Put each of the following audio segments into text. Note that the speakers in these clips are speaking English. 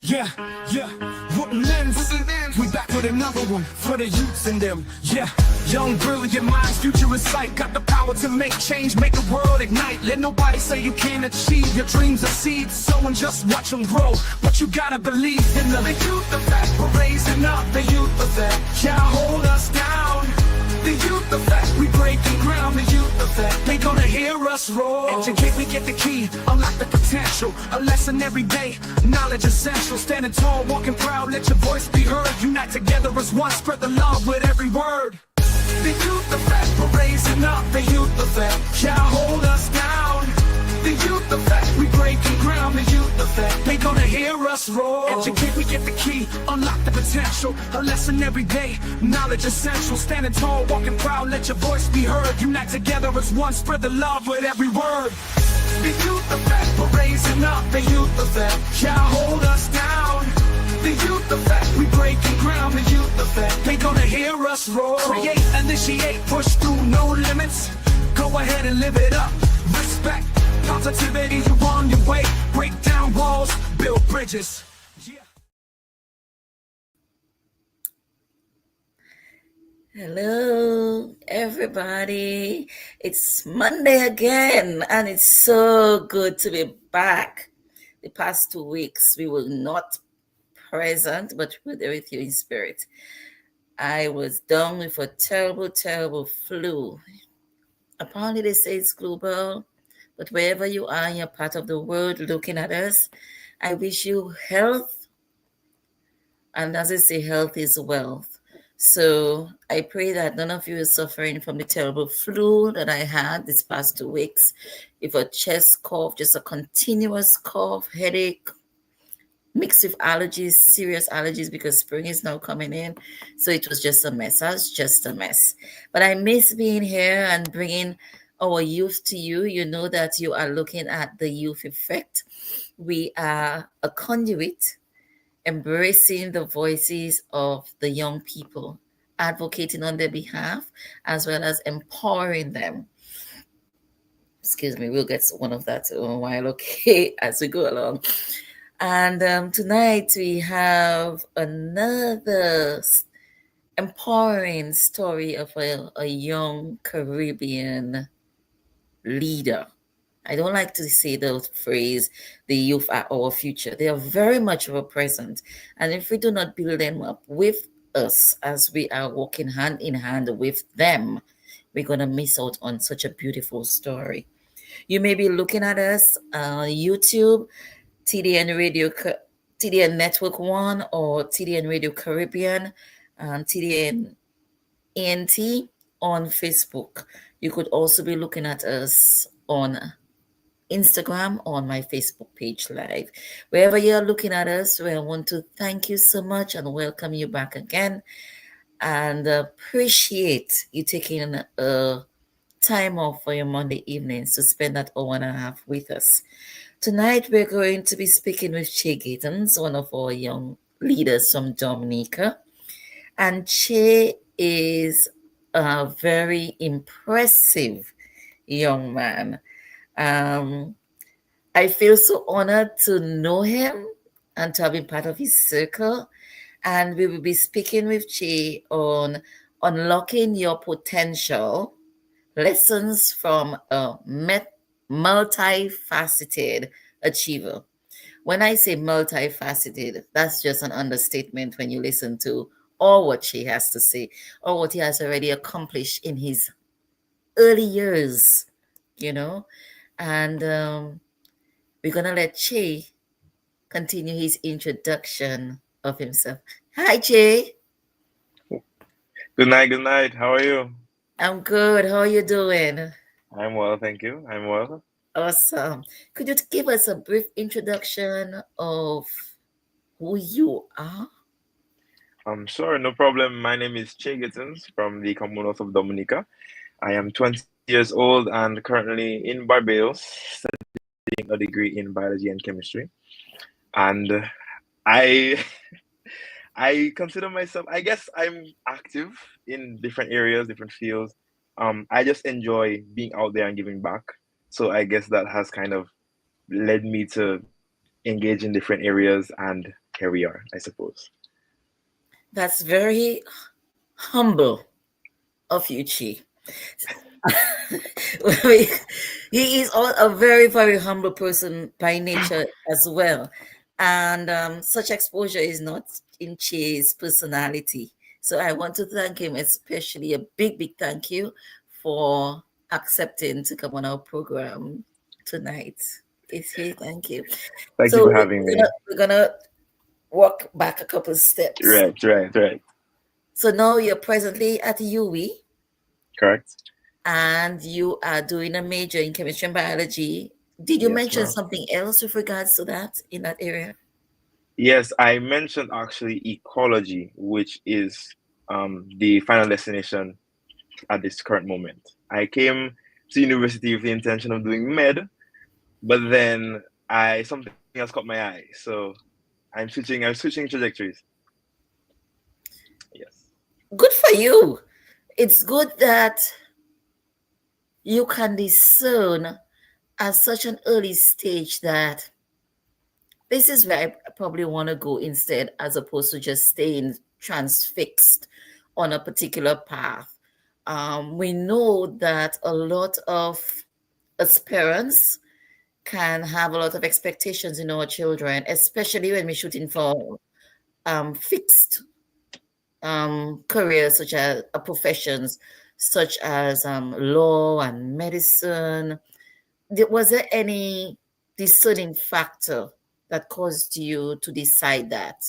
Yeah, yeah, wouldn't lens. We back with another one for the youths in them. Yeah, young, brilliant minds, future in sight. Got the power to make change, make the world ignite. Let nobody say you can't achieve your dreams are seeds. Someone just watch them grow. But you gotta believe in the youth effect. We're raising up the youth effect. Can't hold us down. The youth effect, we breaking ground, the youth effect. They gonna hear us roar. Educate, we get the key, unlock the potential. A lesson every day, knowledge essential. Standing tall, walking proud, let your voice be heard. Unite together as one, spread the love with every word. The youth effect, we're raising up, the youth effect. Can't hold us down. The youth effect, we breaking ground, the youth effect. They gonna hear us roar. Educate, we get the key, unlock the potential. A lesson every day, knowledge essential. Standing tall, walking proud, let your voice be heard. Unite together as one, spread the love with every word. The youth effect, we're raising up, the youth effect. Can't hold us down. The youth effect, we breaking ground, the youth effect. They gonna hear us roar. Create, initiate, push through, no limits. Go ahead and live it up. Respect, positivity, you on your way. Break down walls, build bridges. Yeah. Hello, everybody. It's Monday again, and it's so good to be back. The past 2 weeks, we were not present, but we were there with you in spirit. I was down with a terrible, terrible flu. Apparently, they say it's global, but wherever you are in your part of the world looking at us, I wish you health. And as I say, health is wealth. So I pray that none of you is suffering from the terrible flu that I had this past 2 weeks, with a chest cough, just a continuous cough, headache, mixed with allergies, serious allergies, because spring is now coming in. So it was just a mess. I was just a mess. But I miss being here and bringing our youth to you. You know that you are looking at the youth effect. We are a conduit embracing the voices of the young people, advocating on their behalf, as well as empowering them. Excuse me, we'll get one of that in a while, okay, as we go along. And tonight we have another empowering story of a young Caribbean leader. I don't like to say the phrase, the youth are our future. They are very much our present. And if we do not build them up with us as we are walking hand in hand with them, we're going to miss out on such a beautiful story. You may be looking at us on YouTube, TDN Radio, TDN Network One, or TDN Radio Caribbean, and TDN ENT on Facebook. You could also be looking at us on Instagram, on my Facebook page live. Wherever you're looking at us, I want to thank you so much and welcome you back again, and appreciate you taking a time off for your Monday evenings to spend that hour and a half with us. Tonight we're going to be speaking with Che Gatons, one of our young leaders from Dominica. And Che is a very impressive young man. I feel so honored to know him and to have been part of his circle. And we will be speaking with Che on unlocking your potential, lessons from a multifaceted achiever. When I say multifaceted, that's just an understatement when you listen to all what Che has to say, or what he has already accomplished in his early years, you know. And we're going to let Che continue his introduction of himself. Hi, Che. Good night, good night. How are you? I'm good. How are you doing? I'm well, thank you. I'm well. Awesome. Could you give us a brief introduction of who you are? Sure, no problem. My name is Che Gittins from the Commonwealth of Dominica. I am 20 years old and currently in Barbados studying a degree in biology and chemistry. And I I consider myself, I guess I'm active in different areas, different fields. I just enjoy being out there and giving back. So I guess that has kind of led me to engage in different areas and here we are, I suppose. That's very humble of you, Chi. He is a very, very humble person by nature as well. And such exposure is not in Chi's personality. So I want to thank him, especially a big, big thank you for accepting to come on our program tonight. It's here, thank you. Thank you So for having me. we're gonna walk back a couple steps. Right. So now you're presently at UWI Correct? and you are doing a major in chemistry and biology. Did you Yes, mention ma'am. something else with regards to that in that area? Yes, I mentioned actually ecology, which is the final destination at this current moment. I came to university with the intention of doing med, but then I something else caught my eye. So I'm switching trajectories. Yes. Good for you. It's good that you can discern at such an early stage that this is where I probably want to go instead, as opposed to just staying transfixed on a particular path. We know that a lot of us parents can have a lot of expectations in our children, especially when we're shooting for fixed careers such as professions such as law and medicine. Was there any discerning factor that caused you to decide that?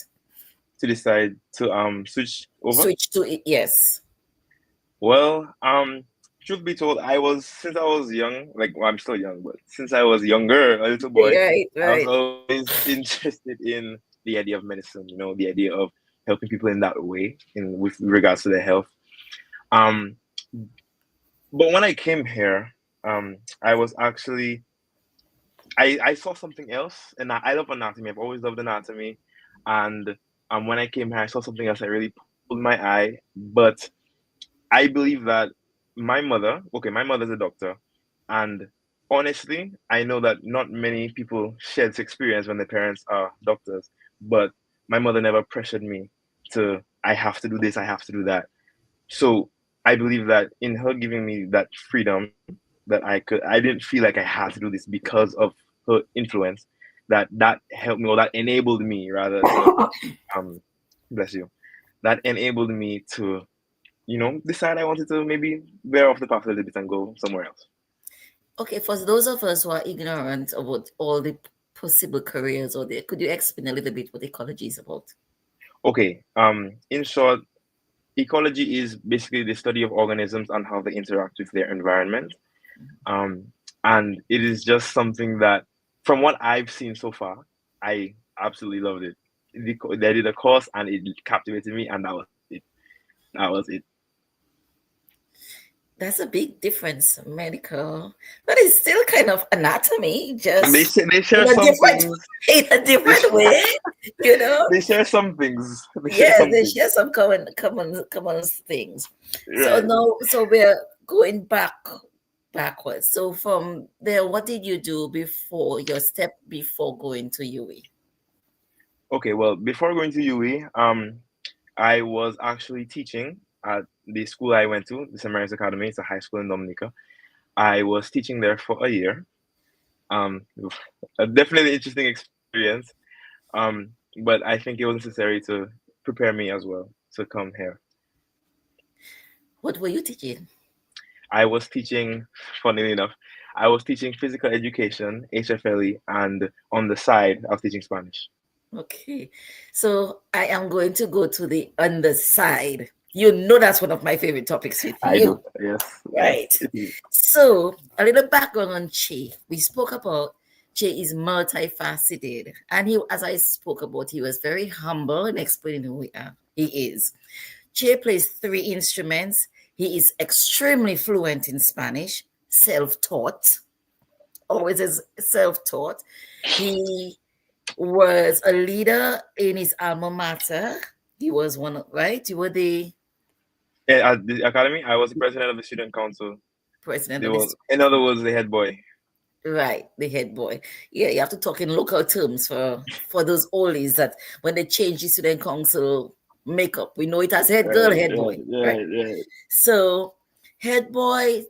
To decide to switch over. Switch to it, yes. Well, truth be told, since I was young, like well, I'm still young, but since I was younger, a little boy, Right, I was right. always interested in the idea of medicine, the idea of helping people in that way, in with regards to their health. Um, but when I came here, I was actually I saw something else, and I love anatomy. I've always loved anatomy, and when I came here, I saw something else that really pulled my eye. But I believe that my mother's a doctor, and honestly, I know that not many people share this experience when their parents are doctors, but my mother never pressured me I have to do this, I have to do that. So I believe that in her giving me that freedom that I didn't feel like I had to do this because of her influence, that helped me, or that enabled me rather to, um, bless you, that enabled me to decide I wanted to maybe veer off the path a little bit and go somewhere else. Okay, for those of us who are ignorant about all the possible careers or there, could you explain a little bit what ecology is about? Okay, in short, ecology is basically the study of organisms and how they interact with their environment. Um, and it is just something that, from what I've seen so far, I absolutely loved it. They did a course and it captivated me, and that was it. That was it. That's a big difference, medical, but it's still kind of anatomy, They just share, they in share a some different things. in a They, different way, you know. they share some things. They share Yeah, some they things. share some common things. So Right. now, so we're going backwards. So from there, what did you do before your step before going to UE? Okay. Well, before going to UE, I was actually teaching at the school I went to, the St. Mary's Academy. It's a high school in Dominica. I was teaching there for a year. A definitely interesting experience. But I think it was necessary to prepare me as well to come here. What were you teaching? I was teaching, funnily enough, I was teaching physical education, HFLE, and on the side, I was teaching Spanish. Okay, so I am going to go to the underside. You know that's one of my favorite topics with I do. you, Yes, right? it is. So a little background on Che. We spoke about Che is multifaceted, and he, as I spoke about, he was very humble in explaining who he is. Che plays three instruments. He is extremely fluent in Spanish, self-taught, always is self-taught. He was a leader in his alma mater. He was one, right? You were the At the academy, I was the president of the student council. president They of were, this. in other words, the head boy. Right, the head boy. Yeah, you have to talk in local terms for those oldies that when they change the student council makeup, we know it as head girl, Right, head right, boy, right? right, right. So head boy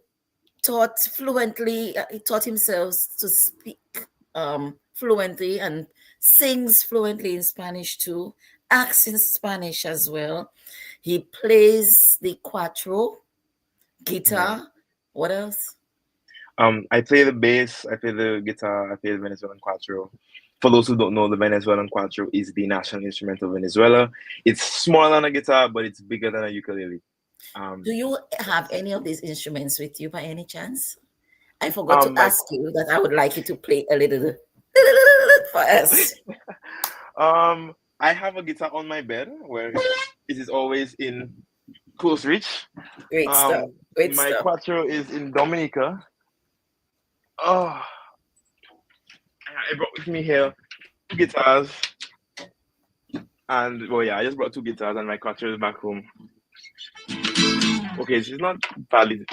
taught fluently. He taught himself to speak fluently and sings fluently in Spanish too. Acts in Spanish as well. He plays the cuatro Yeah. guitar. What else? I play the bass, I play the guitar, I play the Venezuelan cuatro. For those who don't know, the Venezuelan cuatro is the national instrument of Venezuela. It's smaller than a guitar, but it's bigger than a ukulele. Do Um, you have any of these instruments with you by any chance? I forgot to my ask you that I would like you to play a little for us. I have a guitar on my bed where it is always in close reach. Great stuff. Great My stuff. cuatro is in Dominica. Oh, I brought with me here two guitars, and well, yeah, I just brought two guitars, and my cuatro is back home. Okay, this is not badly.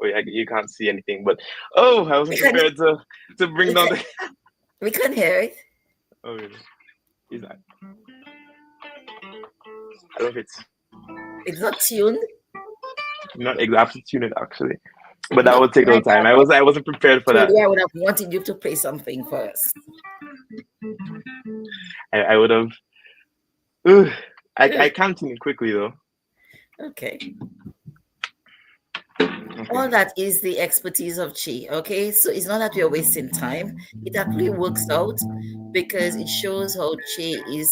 Oh, yeah, you can't see anything, but oh, I We wasn't can prepared to bring we down can the. we can hear it. Oh, really? Is that? I don't know if it's It's not tuned. not exactly tuned actually, but that No, would take a I little time. I wasn't prepared for told that. you I would have wanted you to play something for us. I would have. Ugh, I Good. can tune it quickly though. Okay. Okay. All that is the expertise of Chi. Okay. So it's not that we're wasting time. It actually works out because it shows how Chi is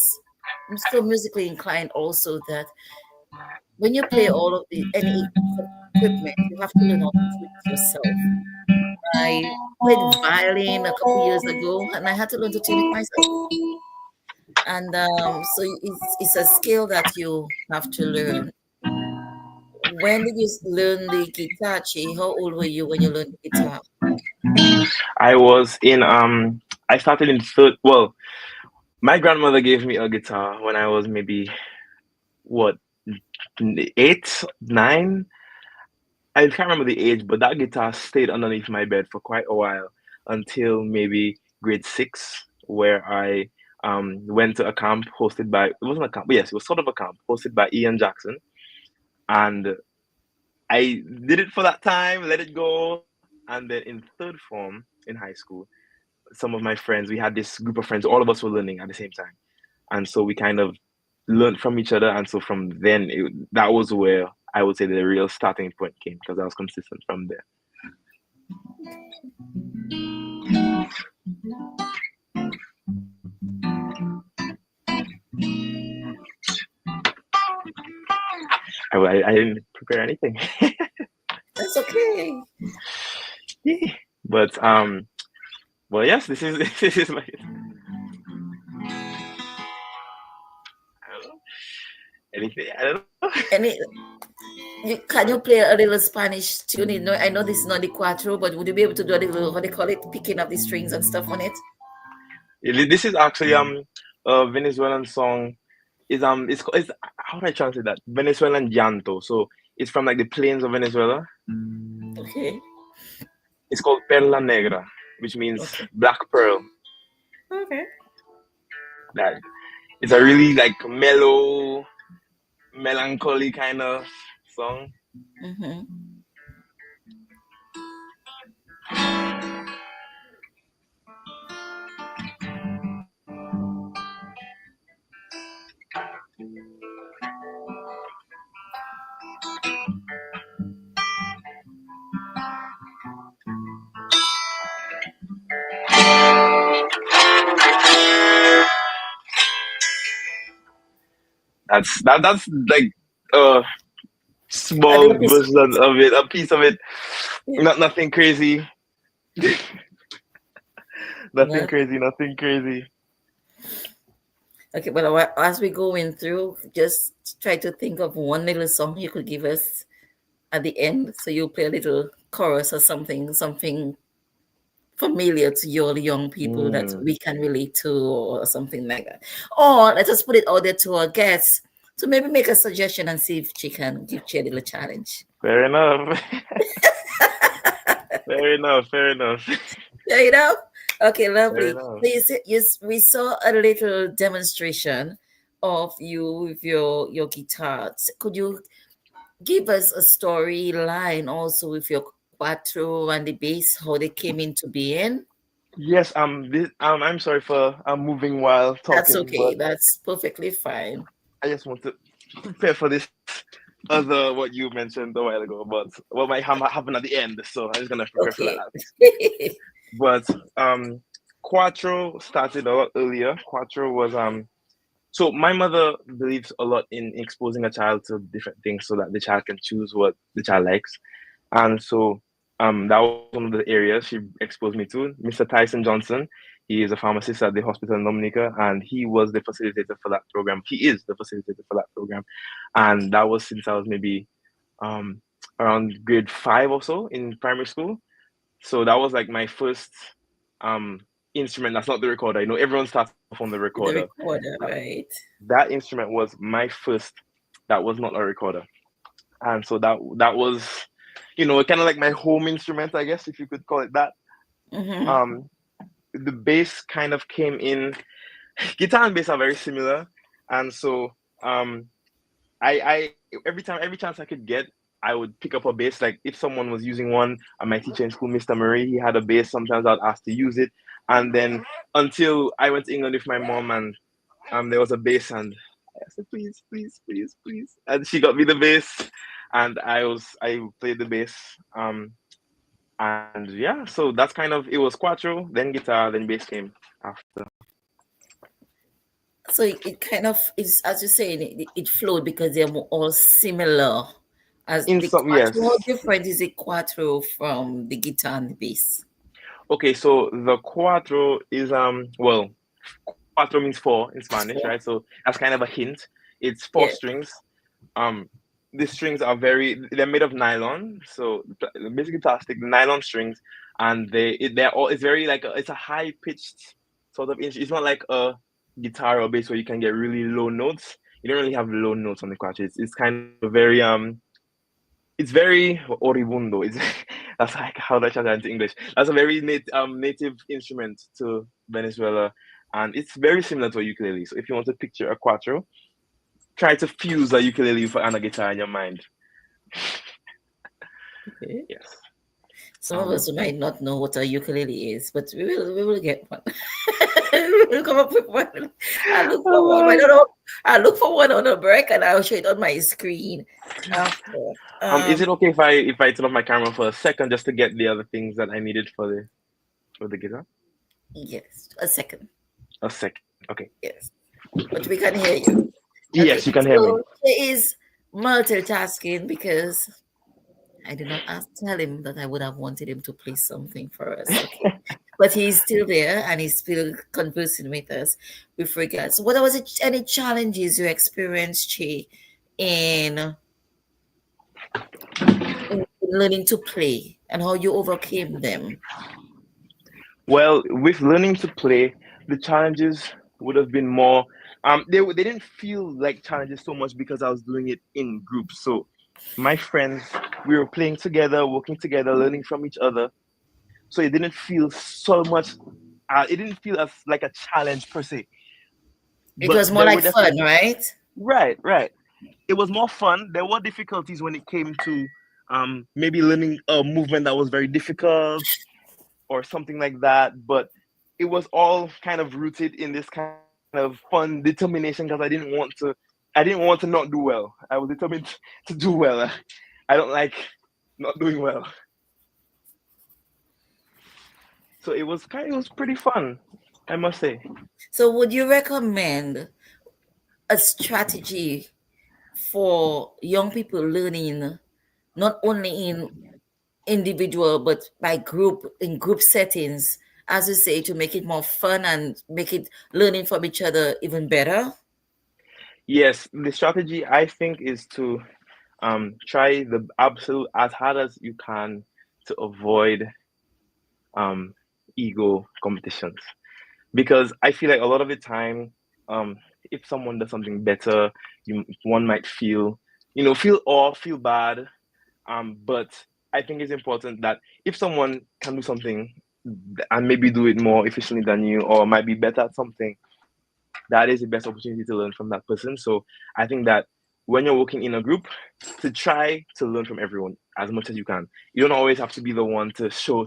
so musically inclined also that when you play all of the any equipment, you have to learn how to do it yourself. I played violin a couple years ago, and I had to learn to tune it myself. And so it's a skill that you have to learn. When did you learn the guitar, Chi? How old were you when you learned the guitar? I was in I started in third. Well, my grandmother gave me a guitar when I was maybe what 8, 9. I can't remember the age, but that guitar stayed underneath my bed for quite a while until maybe grade 6, where I went to a camp hosted by, it wasn't a camp, but yes, it was sort of a camp hosted by Ian Jackson. And I did it for that time, let it go. And then in third form in high school, some of my friends, we had this group of friends, all of us were learning at the same time. And so we kind of learned from each other. And so from then, that was where I would say the real starting point came because I was consistent from there. I didn't prepare anything. That's okay. But well, yes, this is this is my. I don't know anything. I don't know. Any, can you play a little Spanish tune? You know, I know this is not the cuatro, but would you be able to do a little, what they call it, picking up the strings and stuff on it? This is actually a Venezuelan song. It's how do I translate that? Venezuelan llanto. So it's from like the plains of Venezuela. Okay. It's called Perla Negra, which means Okay. black pearl. Okay. That it's a really like mellow, melancholy kind of song. Mm-hmm. That's like a A small little piece of version of it, a piece of it. it. Not nothing crazy. Nothing No. crazy, nothing crazy. Okay, well, as we going through, just try to think of one little song you could give us at the end. So you play a little chorus or something familiar to your young people that Mm, we can relate to or something like that. Or let us put it out there to our guests to maybe make a suggestion and see if she can give you a little challenge. fair enough. Fair enough, fair enough. Fair enough. Okay, Fair lovely. enough. So we saw a little demonstration of you with your guitar. Could you give us a storyline also with your quattro and the bass, how they came into being? Yes, I'm sorry for moving while That's talking, okay. but That's perfectly fine. I just want to prepare for this other what you mentioned a while ago, but what might happen at the end. So I'm just gonna prepare for Okay. that. But Quattro started a lot earlier. Quattro was so my mother believes a lot in exposing a child to different things so that the child can choose what the child likes. And so that was one of the areas she exposed me to. Mr. Tyson Johnson, he is a pharmacist at the hospital in Dominica, and he was the facilitator for that program. He is the facilitator for that program. And that was since I was maybe um, around grade 5 or so in primary school. So that was like my first um, instrument that's not the recorder. You know, everyone starts off on the The recorder. recorder, right? That instrument was my first that was not a recorder. And so that was, kind of like my home instrument, I guess, if you could call it that. Mm-hmm. Um, the bass kind of came in. Guitar and bass are very similar, and so I every chance I could get, I would pick up a bass. Like if someone was using one, my teacher in school, Mr. Murray, he had a bass. Sometimes I'd ask to use it, and then until I went to England with my mom, and there was a bass, and I said, please, please, please, please, and she got me the bass, and I played the bass. And yeah, so that's kind of it was quattro, then guitar, then bass came after. So it kind of is, as you say, it flowed because they're all similar. As In the some, quattro, how yes. different is the quattro from the guitar and the bass? Okay, so the cuatro is well, cuatro means four in Spanish, Four. right? So that's kind of a hint. It's four Yeah. strings. Um, the strings are they're made of nylon, so basically plastic nylon strings, and they're all it's very like it's a high pitched sort of it's not like a guitar or bass where you can get really low notes. You don't really have low notes on the cuatro. It's kind of very it's very oribundo. It's that's like how do I translate into English? That's a very native instrument to Venezuela, and it's very similar to a ukulele. So if you want to picture a cuatro, try to fuse a ukulele and a guitar in your mind. Okay. Yes. Some of us Um. might not know what a ukulele is, but we will get one. We'll come up with one. I look for one. I Oh don't know. I look for one on a break and I'll show it on my screen after. Is it okay if I turn off my camera for a second just to get the other things that I needed for the guitar? Yes, a second. A second. Okay. Yes, but we can hear you. Okay, Yes, you can hear me. so there is multitasking because I did not tell him that I would have wanted him to play something for us. Okay. But he's still there and he's still conversing with us with regards. What was it? Any challenges you experienced, Che, in, in learning to play and how you overcame them? Well, with learning to play, the challenges would have been more. They didn't feel like challenges so much because I was doing it in groups. So, my friends, we were playing together, working together, learning from each other. So it didn't feel so much. It didn't feel as like a challenge per se. It But was more there were like fun, definitely right? right, right. It was more fun. There were difficulties when it came to maybe learning a movement that was very difficult or something like that. But it was all kind of rooted in this kind of fun determination because I didn't want to not do well. I was determined to do well. I don't like not doing well. So it was pretty fun, I must say. So, would you recommend a strategy for young people learning not only in individual but by group in group settings, as you say, to make it more fun and make it learning from each other even better? Yes, the strategy I think is to try the absolute as hard as you can to avoid um ego competitions because I feel like a lot of the time, if someone does something better, one might feel, feel awe, feel bad. But I think it's important that if someone can do something and maybe do it more efficiently than you, or might be better at something, that is the best opportunity to learn from that person. So I think that when you're working in a group, to try to learn from everyone as much as you can. You don't always have to be the one to show,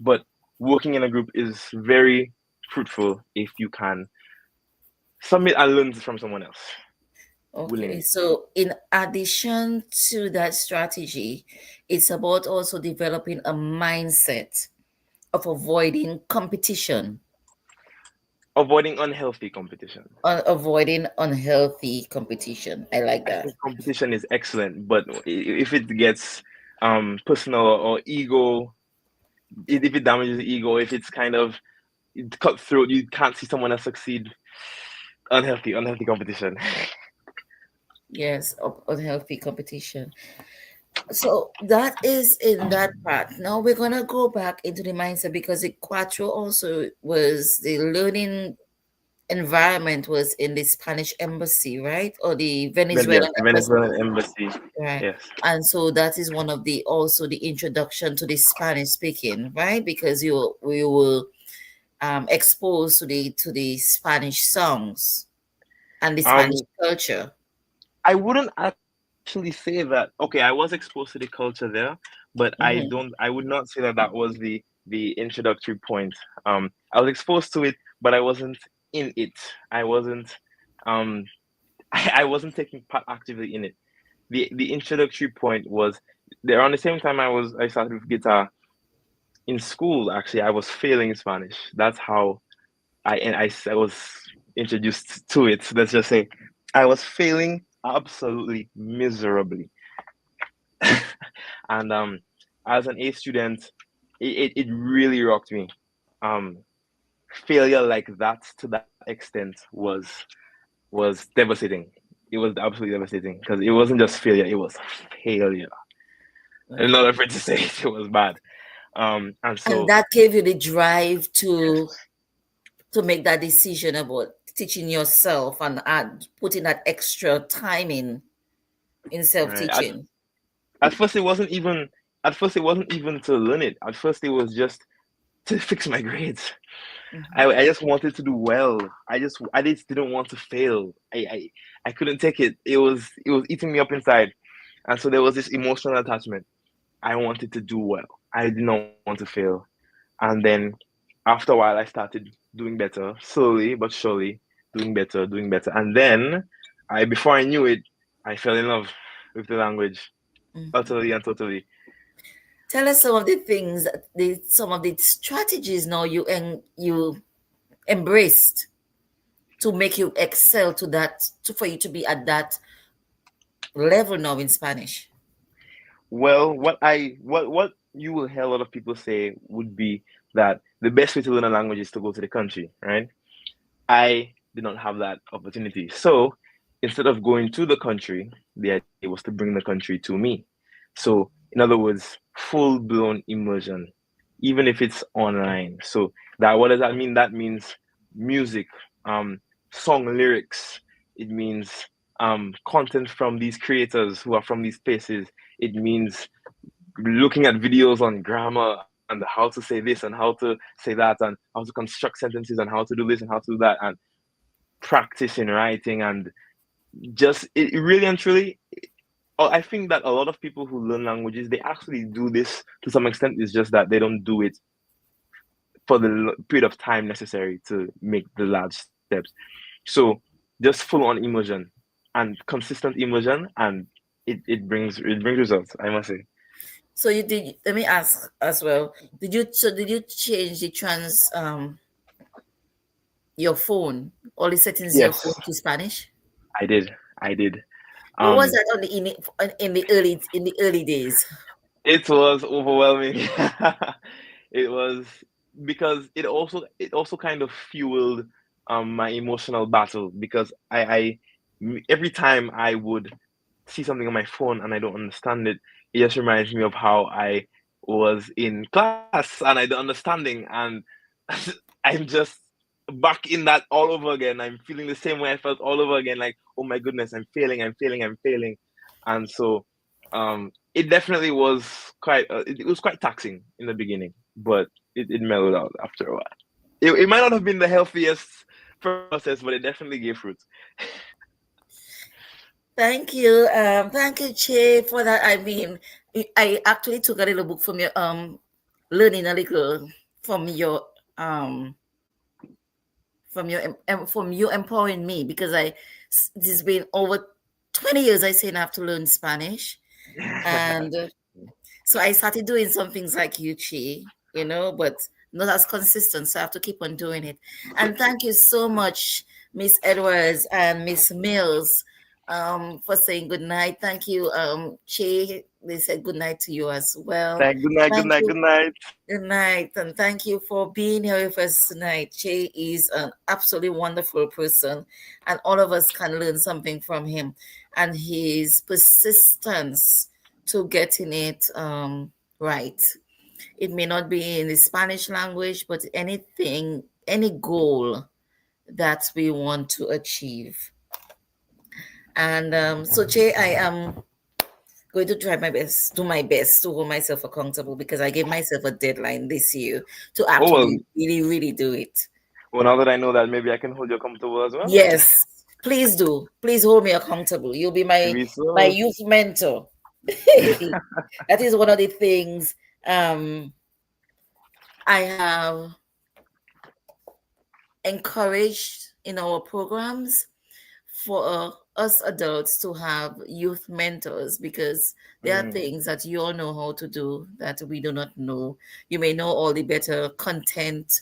but working in a group is very fruitful if you can submit and learn from someone else Okay, willingly. so in addition to that strategy, it's about also developing a mindset of avoiding competition, Avoiding unhealthy competition. avoiding unhealthy competition. I like I that. think competition is excellent, but if it gets personal or ego, if it damages the ego, if it's kind of cutthroat, you can't see someone else succeed. Unhealthy competition. Yes, unhealthy competition. So that is in that part. Now we're gonna go back into the mindset because the Quattro also was the learning environment was in the Spanish embassy, right? Or the Yes, Venezuelan the embassy, Venezuelan embassy. right? Yes. And so that is one of the also the introduction to the Spanish speaking, right? Because you we were exposed to the Spanish songs and the Spanish Um, culture. I wouldn't actually say that. Okay, I was exposed to the culture there, but I Hmm. don't. I would not say that that was the introductory point. I was exposed to it, but I wasn't in it. I wasn't. Um, I wasn't taking part actively in it. The introductory point was there around the same time I started with guitar in school. Actually, I was failing Spanish. That's how I was introduced to it. Let's just say I was failing absolutely miserably. And as an A student, it really rocked me. Um, Failure like that to that extent was devastating. It was absolutely devastating because it wasn't just failure; it was failure. I'm not afraid to say it. It was bad. And And so that gave you the drive to make that decision about teaching yourself and putting that extra time in right, self-teaching. at first it wasn't even to learn it. At first it was just to fix my grades. Mhm. I just wanted to do well. I just didn't want to fail. I couldn't take it. It was eating me up inside. And so there was this emotional attachment. I wanted to do well. I did not want to fail. And then after a while I started doing better, slowly but surely, doing better. And then I before I knew it, I fell in love with the language Mhm. utterly and totally. Tell us some of the things, some of the strategies now you embraced to make you excel to for you to be at that level now in Spanish. Well, what you will hear a lot of people say would be that the best way to learn a language is to go to the country, right? I did not have that opportunity. So instead of going to the country, the idea was to bring the country to me. So, in other words, full blown immersion, even if it's online. So that what does that mean? That means music, um, song lyrics. It means content from these creators who are from these places. It means looking at videos on grammar and how to say this and how to say that and how to construct sentences and how to do this and how to do that and practice in writing and just it really and truly I think that a lot of people who learn languages they actually do this to some extent. It's just that they don't do it for the period of time necessary to make the large steps. So just full on immersion and consistent immersion and it brings results, I must say. So you did. Let me ask as well. Did you change the your phone, all the settings in your phone Yes, to Spanish? I did. What was um that on in the early days? it was overwhelming. It was because it also kind of fueled my emotional battle because every time I would see something on my phone and I don't understand it, it just reminds me of how I was in class and I don't understanding and I'm just back in that all over again. I'm feeling the same way I felt all over again, like, oh my goodness, I'm failing. And so it definitely was quite it was quite taxing in the beginning, but it mellowed out after a while. It might not have been the healthiest process, but it definitely gave fruit. Thank you, Che, for that. I mean, I actually took a little book from your learning a little from your um from you empowering me, because it's been over 20 years I say I have to learn Spanish, and so I started doing some things like you, Chi, but not as consistent. So I have to keep on doing it. And thank you so much, Miss Edwards and Miss Mills, for saying good night. Thank you, Chi. They said good night to you as well. Good night, good Thank night, you. good night. Good night, and thank you for being here with us tonight. Che is an absolutely wonderful person, and all of us can learn something from him and his persistence to getting it right. It may not be in the Spanish language, but any goal that we want to achieve. And so, Che, I am going to try my best, do my best to hold myself accountable, because I gave myself a deadline this year to Oh well, actually really, really do it. well, now that I know that, maybe I can hold you accountable as well. Yes, please do. Please hold me accountable. You'll be Maybe my so. youth mentor. That is one of the things I have encouraged in our programs for us adults to have youth mentors, because there are Mm, things that you all know how to do that we do not know. You may know all the better content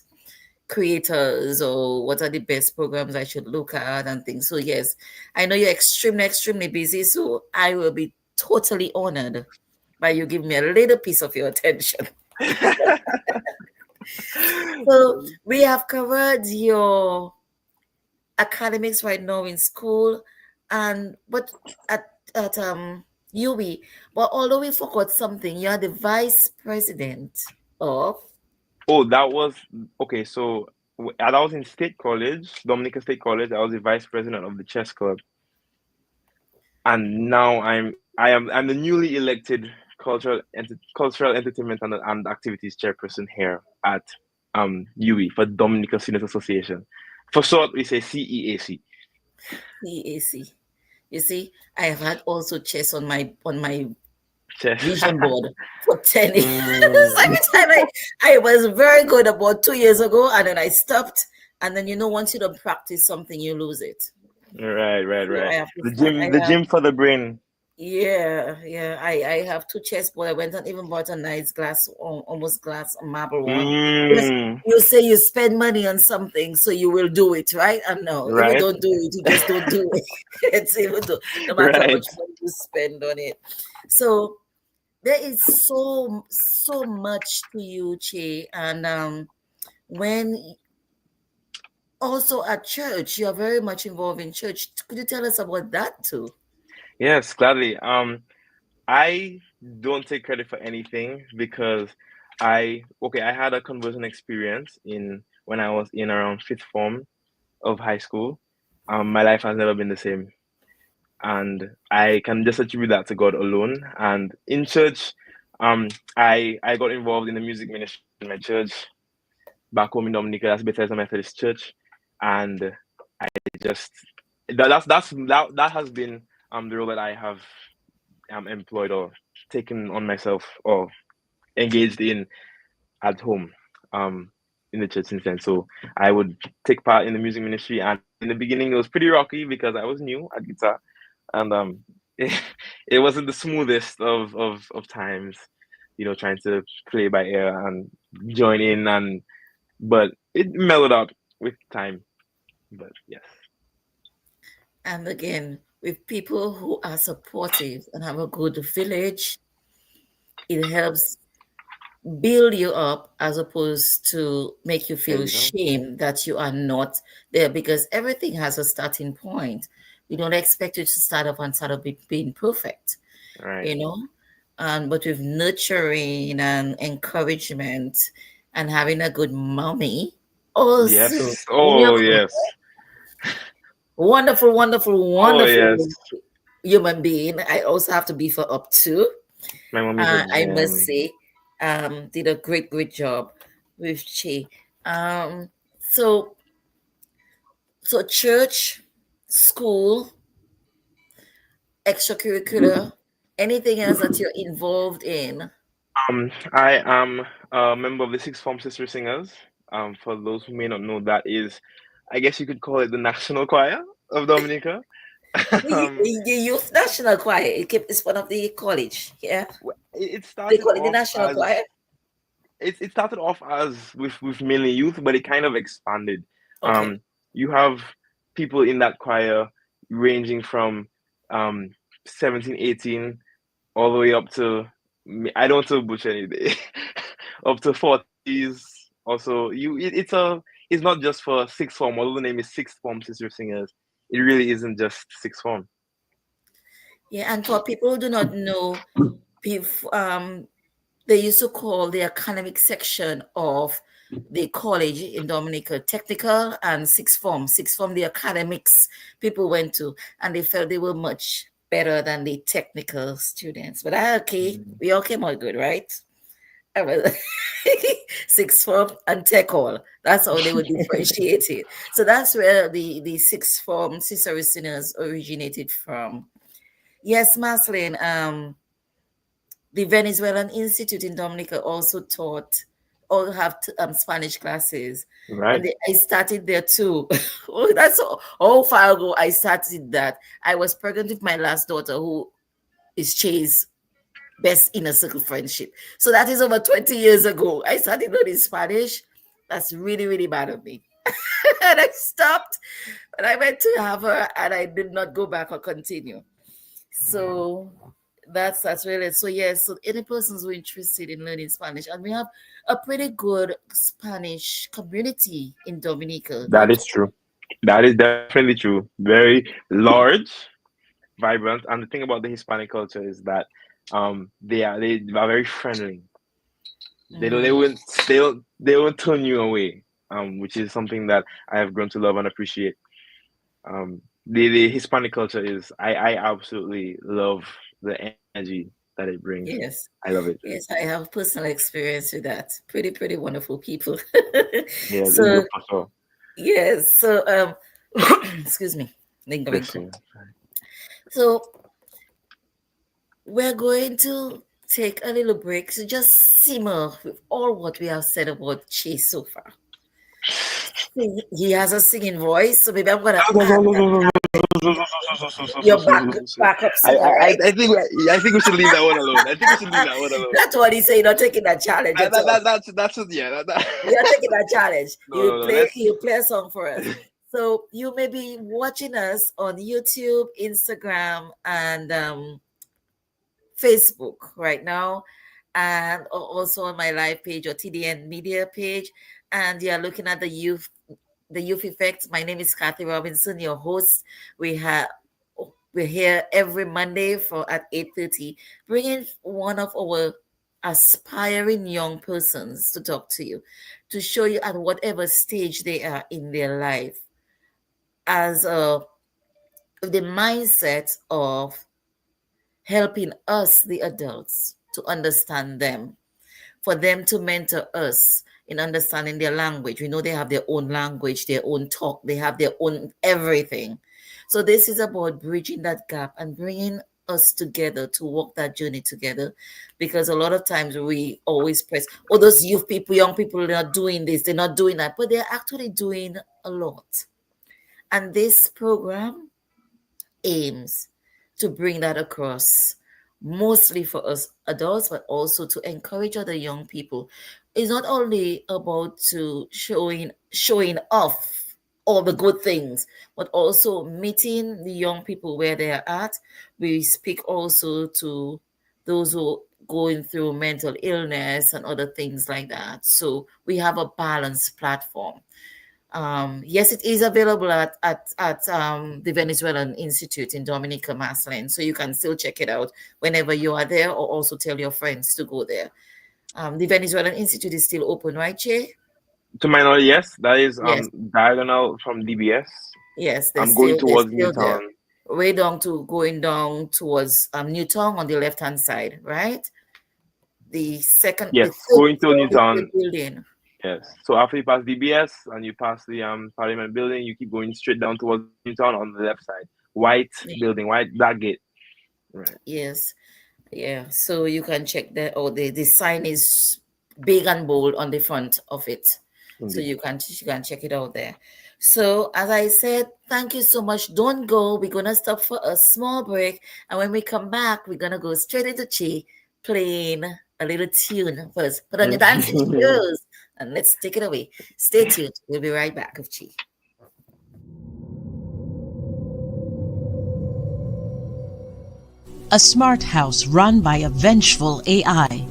creators, or what are the best programs I should look at and things. So yes, I know you're extremely, extremely busy. So I will be totally honored by you giving me a little piece of your attention. So we have covered your academics right now in school, and but at UWI, but although we forgot something, you're the vice president of Oh, that was okay. So I was in State College, Dominica State College. I was the vice president of the chess club, and now I'm the newly elected cultural entertainment and activities chairperson here at UWI for Dominica Student Association. For short, we say CEAC. CAC. You see, I have had also chess on my Chess. vision board for 10 years. Mm, Every time I was very good about 2 years ago, and then I stopped. And then once you don't practice something, you lose it. right, right, So I right. have to The start. gym, the gym for the brain. Yeah. I have two chessboard. I went and even bought a nice glass, almost glass marble one. Because Mm, you say you spend money on something, so you will do it, right? And no, if you right, don't do it, you just don't do it. It's even though no matter how right. much money you spend on it. So there is so much to you, Che. And when also at church, you are very much involved in church. Could you tell us about that too? Yes, gladly. I don't take credit for anything because I had a conversion experience in when I was in around fifth form of high school. My life has never been the same, and I can just attribute that to God alone. And in church, I got involved in the music ministry in my church back home in Dominica. That's Bethesda Methodist Church, and I just that has been the role that I have employed or taken on myself or engaged in at home in the church since then. So I would take part in the music ministry, and in the beginning it was pretty rocky because I was new at guitar, and it, it wasn't the smoothest of times, trying to play by ear and join in, but it mellowed out with time. But yes. And again, with people who are supportive and have a good village, it helps build you up as opposed to make you There feel you go. shame that you are not there, because everything has a starting point. We don't expect you to start off and start off being perfect, Right. you know. But with nurturing and encouragement and having a good mommy, also Yes. when you have Oh a yes. wonderful, wonderful, Oh yes. wonderful human being, I also have to beef her up too. My mom is a I must gem. say, did a great, great job with Che. So so church, school, extracurricular, anything else that you're involved in? I am a member of the Sixth Form Sister Singers. For those who may not know, that is, I guess you could call it the national choir of Dominica. um, The youth national choir. It's one of the college. Yeah, it they started call it the off national as choir. it started off as with mainly youth, but it kind of expanded. Okay. You have people in that choir ranging from um 17, 18, all the way up to I don't want to butcher anything, up to 40s. Also, it's not just for sixth form. Although the name is sixth form sister singers, it really isn't just sixth form. Yeah, and for people who do not know, they used to call the academic section of the college in Dominica technical and sixth form. Sixth form, the academics people went to, and they felt they were much better than the technical students. But okay, Mm. we all came out good, right? I was sixth form and tech all. That's how they would differentiate it. So that's where the sixth form Cicero Sinners originated from. Yes, Maslin. The Venezuelan Institute in Dominica also taught or have Spanish classes, and Right. I started there too. Oh, that's how far ago I started that. I was pregnant with my last daughter, who is Chase best inner circle friendship. So that is over 20 years ago. I started learning Spanish. That's really, really bad of me. And I stopped, and I went to have her, and I did not go back or continue. So that's really so. Yes, so any persons who are interested in learning Spanish, and we have a pretty good Spanish community in Dominica, That don't is true. That is definitely true. Very large, vibrant, and the thing about the Hispanic culture is that they are very friendly. we? They won't they won't turn you away, which is something that I have grown to love and appreciate. The Hispanic culture is I absolutely love the energy that it brings. Yes, I love it. yes, I have personal experience with that. Pretty wonderful people. Yeah, So for sure. yes, so excuse me, lingering Bless cough. you. So we're going to take a little break to just simmer with all what we have said about Chase so far. He has a singing voice, so maybe I'm gonna add that your backup singer, right? I think we should leave that one alone. I think we should leave that one alone. That's what he said. You're not taking that challenge at all. That's yeah. You're taking that challenge. No, no, no. Let's You play a song for us. So you may be watching us on YouTube, Instagram, and Facebook right now, and also on my live page or TDN Media page. And you're looking at the youth effect. My name is Kathy Robinson, your host. We have we're here every Monday for at 8:30, bringing one of our aspiring young persons to talk to you, to show you at whatever stage they are in their life, as the mindset of helping us, the adults, to understand them, for them to mentor us in understanding their language. We know they have their own language, their own talk, they have their own everything. So this is about bridging that gap and bringing us together to walk that journey together, because a lot of times we always press, oh, those youth people, young people, they're not doing this, they're not doing that, but they're actually doing a lot. And this program aims to bring that across, mostly for us adults, but also to encourage other young people. It's not only about to showing off all the good things, but also meeting the young people where they are at. We speak also to those who going through mental illness and other things like that. So we have a balanced platform. Yes, it is available at the Venezuelan Institute in Dominica, Maslin. So you can still check it out whenever you are there, or also tell your friends to go there. The Venezuelan Institute is still open, right, Che? to my knowledge, yes, that is Yes, diagonal from DBS. yes, I'm going they're towards still there. Newtown. Way down to going down towards Newtown on the left hand side, right? The Yes, third going to floor of the Newtown. building. Yes. So after you pass DBS and you pass the Parliament building, you keep going straight down towards Newtown on the left side. White building, white that gate. Right. Yes. Yeah. So you can check that. Oh, the sign is big and bold on the front of it. So Indeed. you can check it out there. So as I said, thank you so much. Don't go. We're gonna stop for a small break, and when we come back, we're gonna go straight into Chi playing a little tune first. Put on your dancing shoes and let's take it away. Stay tuned. We'll be right back with Chi. A smart house run by a vengeful AI,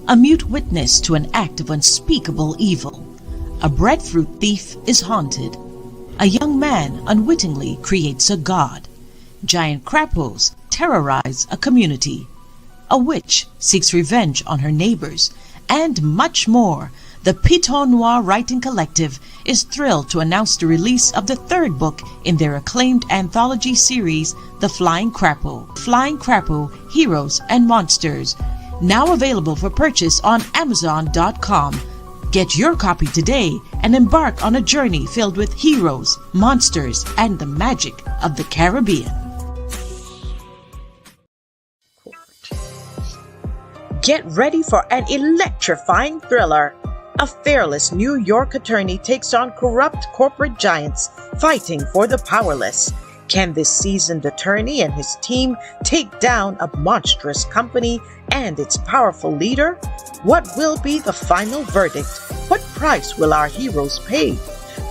a mute witness to an act of unspeakable evil. A breadfruit thief is haunted. A young man unwittingly creates a god. Giant crapos terrorize a community. A witch seeks revenge on her neighbors, and much more. The Piton Noir Writing Collective is thrilled to announce the release of the third book in their acclaimed anthology series, The Flying Crapo. Flying Crapo, Heroes and Monsters. Now available for purchase on Amazon.com. Get your copy today and embark on a journey filled with heroes, monsters, and the magic of the Caribbean. Get ready for an electrifying thriller. A fearless New York attorney takes on corrupt corporate giants fighting for the powerless. Can this seasoned attorney and his team take down a monstrous company and its powerful leader? What will be the final verdict? What price will our heroes pay?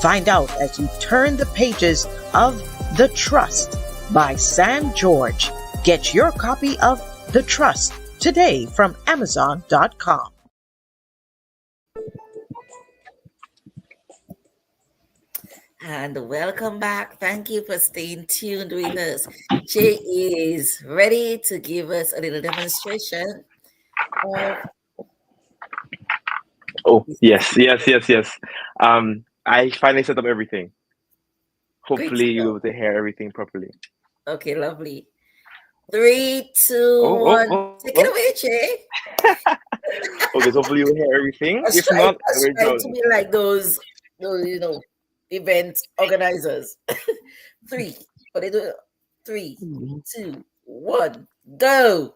Find out as you turn the pages of The Trust by Sam George. Get your copy of The Trust today from Amazon.com. And welcome back. Thank you for staying tuned with us. Jay is ready to give us a little demonstration of Oh, yes. I finally set up everything. great Hopefully you'll be stuff. able to hear everything properly. Okay, lovely. 3, 2, Oh, 1. oh, Take it oh, away, Jay. oh. Okay, so hopefully you'll hear everything. If not, Let's we're try to done. be like those event organizers. 3, but they do 3, 2, 1, go.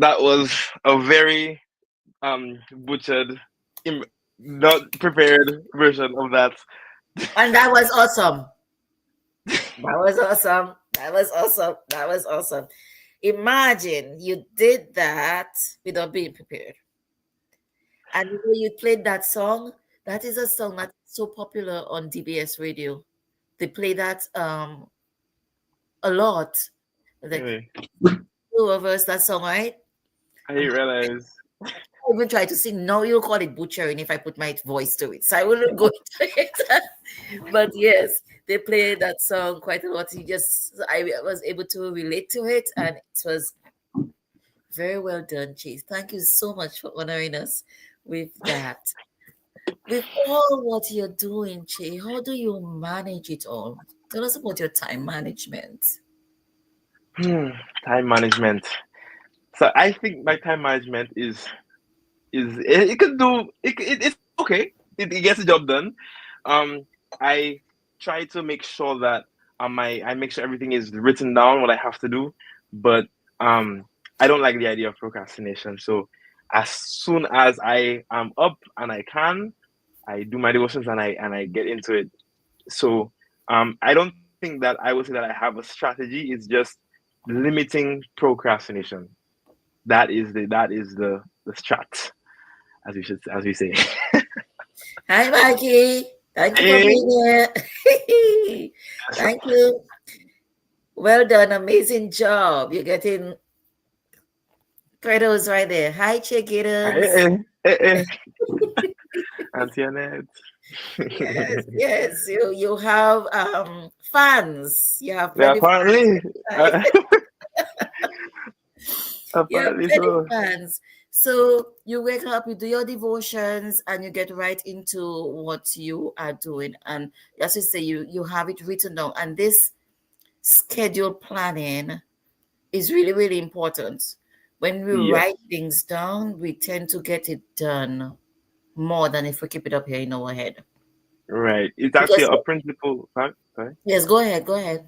that was a very butchered, not prepared version of that. And that was awesome. That was awesome. That was awesome. That was awesome. Imagine you did that without being prepared. And you played that song. That is a song that's so popular on DBS radio. They play that a lot. Like Anyway, two of us, that song, right? I realize. I even try to sing. No, you'll call it butchering if I put my voice to it. So I wouldn't go into it. But yes, they play that song quite a lot. I was able to relate to it, and it was very well done, Chase. Thank you so much for honoring us with that. With all what you're doing, Chase, how do you manage it all? Tell us about your time management. Time management. So I think my time management is it could do it's okay. It gets the job done. I try to make sure that I make sure everything is written down what I have to do, but I don't like the idea of procrastination. So as soon as I am up and I can, I do my devotions and I get into it. So I don't think that I would say that I have a strategy. It's just limiting procrastination. That is the strat, as we say. Hi, Mikey. Thank you for Hey. being here. Thank you. Well done. Amazing job. You're getting credits right there. Hi, Che Giddens. Hey. Auntie Annette. Yes. You have fans. You have Yeah, plenty apparently. fans. You have Apparently plenty so. fans. So you wake up, you do your devotions, and you get right into what you are doing. And as you say, you have it written down. And this schedule planning is really, really important. When we Yes, write things down, we tend to get it done more than if we keep it up here in our head. right. It's actually Because a principle. Huh? Sorry. yes, go ahead, go ahead.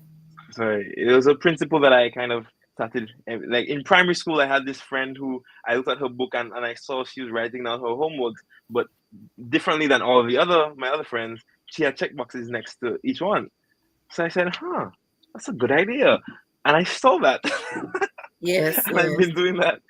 Sorry. It was a principle that I kind of started. Like in primary school, I had this friend who I looked at her book and I saw she was writing down her homework, but differently than all of my other friends, she had check boxes next to each one. So I said, huh, that's a good idea. And I stole that. Yes, And I've yes. been doing that.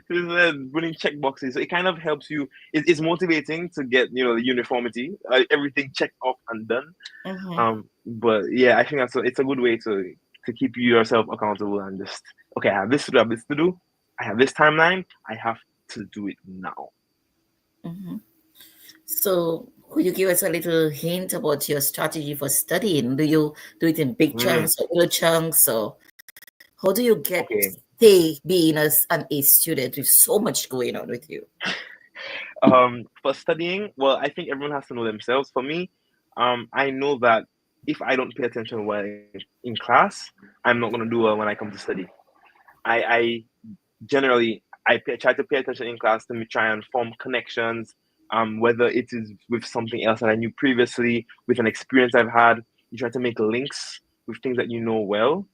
Putting check boxes. So it kind of helps you. It's motivating to get the uniformity, everything checked off and done. Mhm. But yeah, I think it's a good way to keep yourself accountable and just okay. I have this to do. I have this to do. I have this timeline. I have to do it now. Mhm. So, could you give us a little hint about your strategy for studying? Do you do it in big Mm, chunks or little chunks, or how do you okay. stay being an A student with so much going on with you? For studying, well, I think everyone has to know themselves. For me, I know that if I don't pay attention while in class, I'm not gonna do well when I come to study. I generally try to pay attention in class to try and form connections, whether it is with something else that I knew previously, with an experience I've had. You try to make links with things that you know well,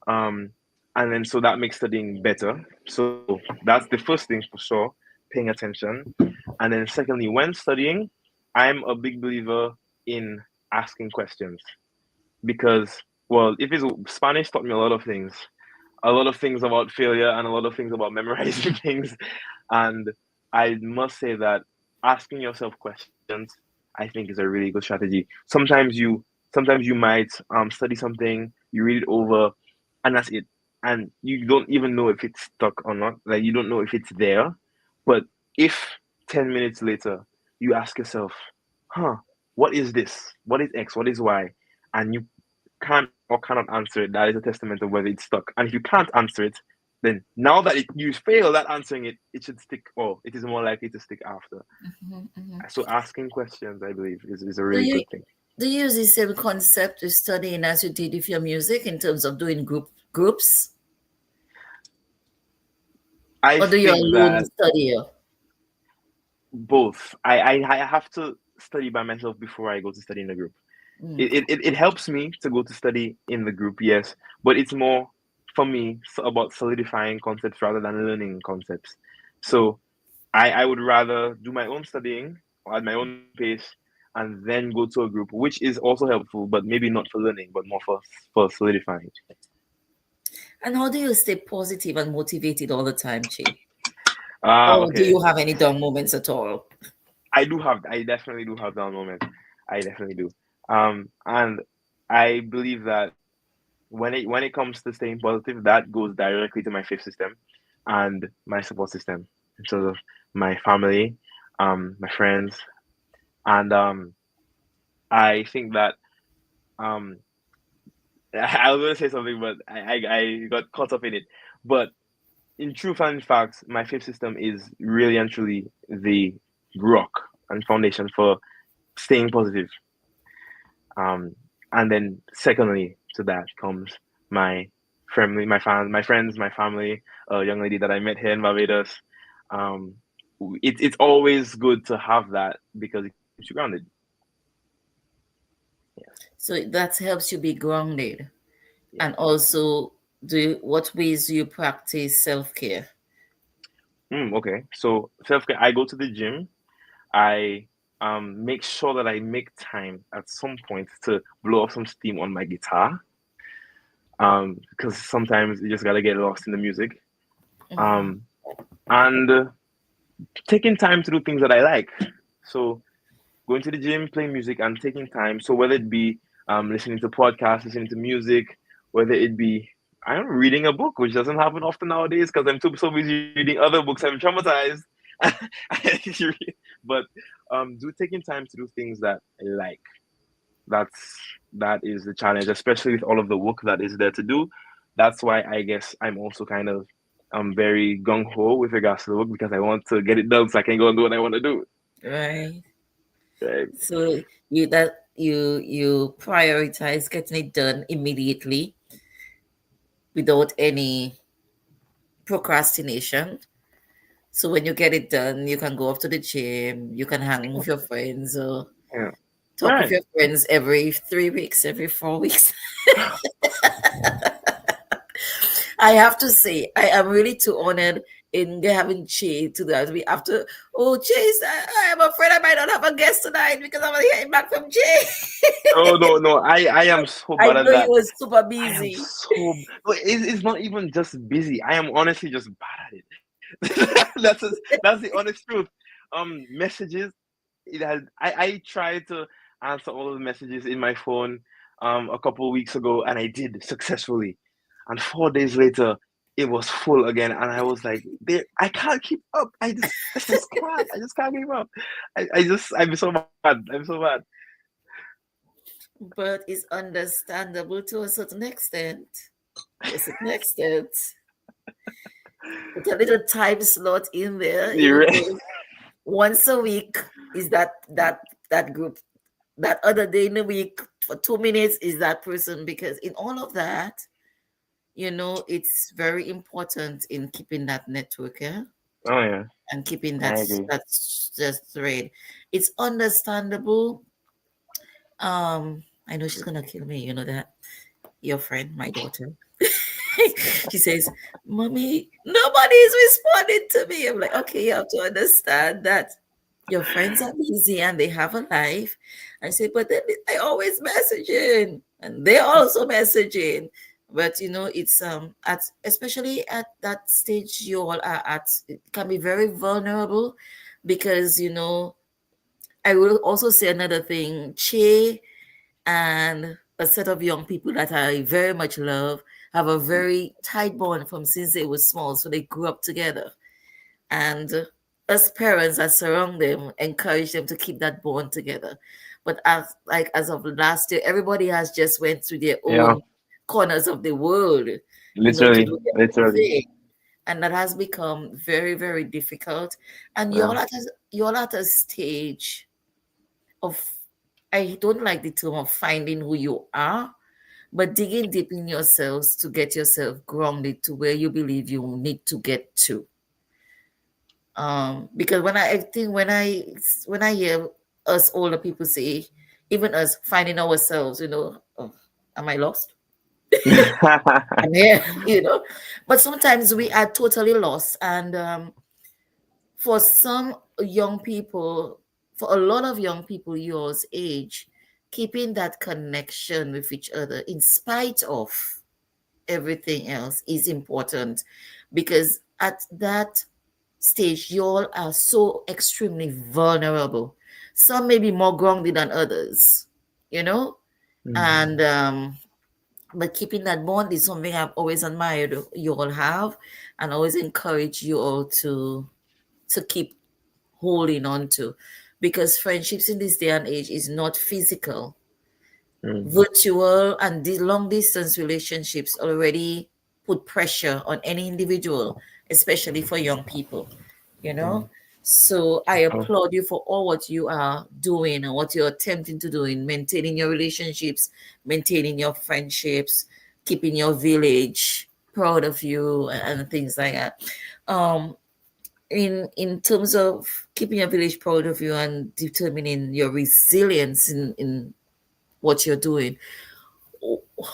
um, and then so that makes studying better. So that's the first thing for sure, paying attention. And then secondly, when studying, I'm a big believer in asking questions because, well, if it's Spanish taught me a lot of things about failure and a lot of things about memorizing things. And I must say that asking yourself questions, I think, is a really good strategy. Sometimes you might study something, you read it over, and that's it. And you don't even know if it's stuck or not. Like you don't know if it's there. But if 10 minutes later you ask yourself, huh, what is this? What is X? What is Y? And you can't or cannot answer it, that is a testament of whether it's stuck. And if you can't answer it, then now that you failed at answering it, it should stick, or it is more likely to stick after. Mhm, mhm. So asking questions, I believe, is a Do really you good thing. do you use the same concept of studying as you did with your music in terms of doing groups, I or do you think alone that study? both. I have to study by myself before I go to study in a group. Mm. It helps me to go to study in the group, yes, but it's more for me about solidifying concepts rather than learning concepts. So I would rather do my own studying at my own pace and then go to a group, which is also helpful, but maybe not for learning, but more for solidifying. And how do you stay positive and motivated all the time, Chi? Or do Okay. you have any down moments at all? I definitely do have that moment. I definitely do. And I believe that when it comes to staying positive, that goes directly to my fifth system and my support system in terms of my family, my friends, and I think that um, I was gonna say something, but I got caught up in it. But in truth and facts, my fifth system is really and truly the rock and foundation for staying positive. Um, and then secondly to that comes my family, my friends, my family, a young lady that I met here in Barbados. Um, it's always good to have that because it keeps you grounded. So that helps you be grounded. Yeah. And also, what ways do you practice self-care? Okay. So self care. I go to the gym. I make sure that I make time at some point to blow off some steam on my guitar. Because sometimes you just gotta get lost in the music. Mhm. Um, and taking time to do things that I like. So going to the gym, playing music, and taking time. So whether it be listening to podcasts, listening to music, whether it be I'm reading a book, which doesn't happen often nowadays because I'm too so busy reading other books. I'm traumatized. But do taking time to do things that I like. That's that is the challenge, especially with all of the work that is there to do. That's why I guess I'm also kind of very gung ho with regards to the work because I want to get it done so I can go and do what I want to do. Right. Right. So you prioritize getting it done immediately without any procrastination. So when you get it done, you can go off to the gym, you can hang with your friends or Yeah. talk with Right. your friends every 3 weeks, every 4 weeks. I have to say, I am really too honored in having Che to that. We after Chase, I am afraid I might not have a guest tonight because I'm hearing back from Che. No, no, no. I am so I bad at know you that. was super I am busy. so. But it's not even just busy. I am honestly just bad at it. That's the honest truth. Messages. I tried to answer all of the messages in my phone a couple of weeks ago, and I did successfully. And 4 days later, it was full again, and I was like, "There, I can't keep up. I just can't. I just can't keep up. I'm so bad. I'm so bad." But it's understandable to a certain extent. To a certain extent. Put a little time slot in there, You're even right. though once a week is that group. That other day in the week for 2 minutes is that person, because in all of that, it's very important in keeping that network, yeah, Oh yeah, and keeping I that agree. that thread. It's understandable. I know she's gonna kill me, that your friend, my daughter. She says, "Mommy, nobody is responding to me." I'm like, okay, you have to understand that your friends are busy and they have a life. I say, but then I always messaging and they're also messaging. But it's at especially at that stage you all are at, it can be very vulnerable because I will also say another thing. Che and a set of young people that I very much love have a very tight bond from since they were small. So they grew up together. And us parents that surround them encourage them to keep that bond together. But as of last year, everybody has just went through their Yeah, own corners of the world, to literally, do their own literally. thing. And that has become very, very difficult. And Yeah, you're at a stage of, I don't like the term of finding who you are, but digging deep in yourselves to get yourself grounded to where you believe you need to get to. Because I think when I hear us older people say, even us finding ourselves, oh, am I lost? I'm here, But sometimes we are totally lost. And for some young people, for a lot of young people yours age, keeping that connection with each other in spite of everything else is important, because at that stage you all are so extremely vulnerable. Some may be more grounded than others, you know and but keeping that bond is something I've always admired you all have, and always encourage you all to keep holding on to, because friendships in this day and age is not physical. Mm, Virtual and the long distance relationships already put pressure on any individual, especially for young people, you know. mm. So I Oh, applaud you for all what you are doing and what you're attempting to do in maintaining your relationships, maintaining your friendships, keeping your village proud of you, and things like that. Um, in terms of keeping your village proud of you and determining your resilience in what you're doing,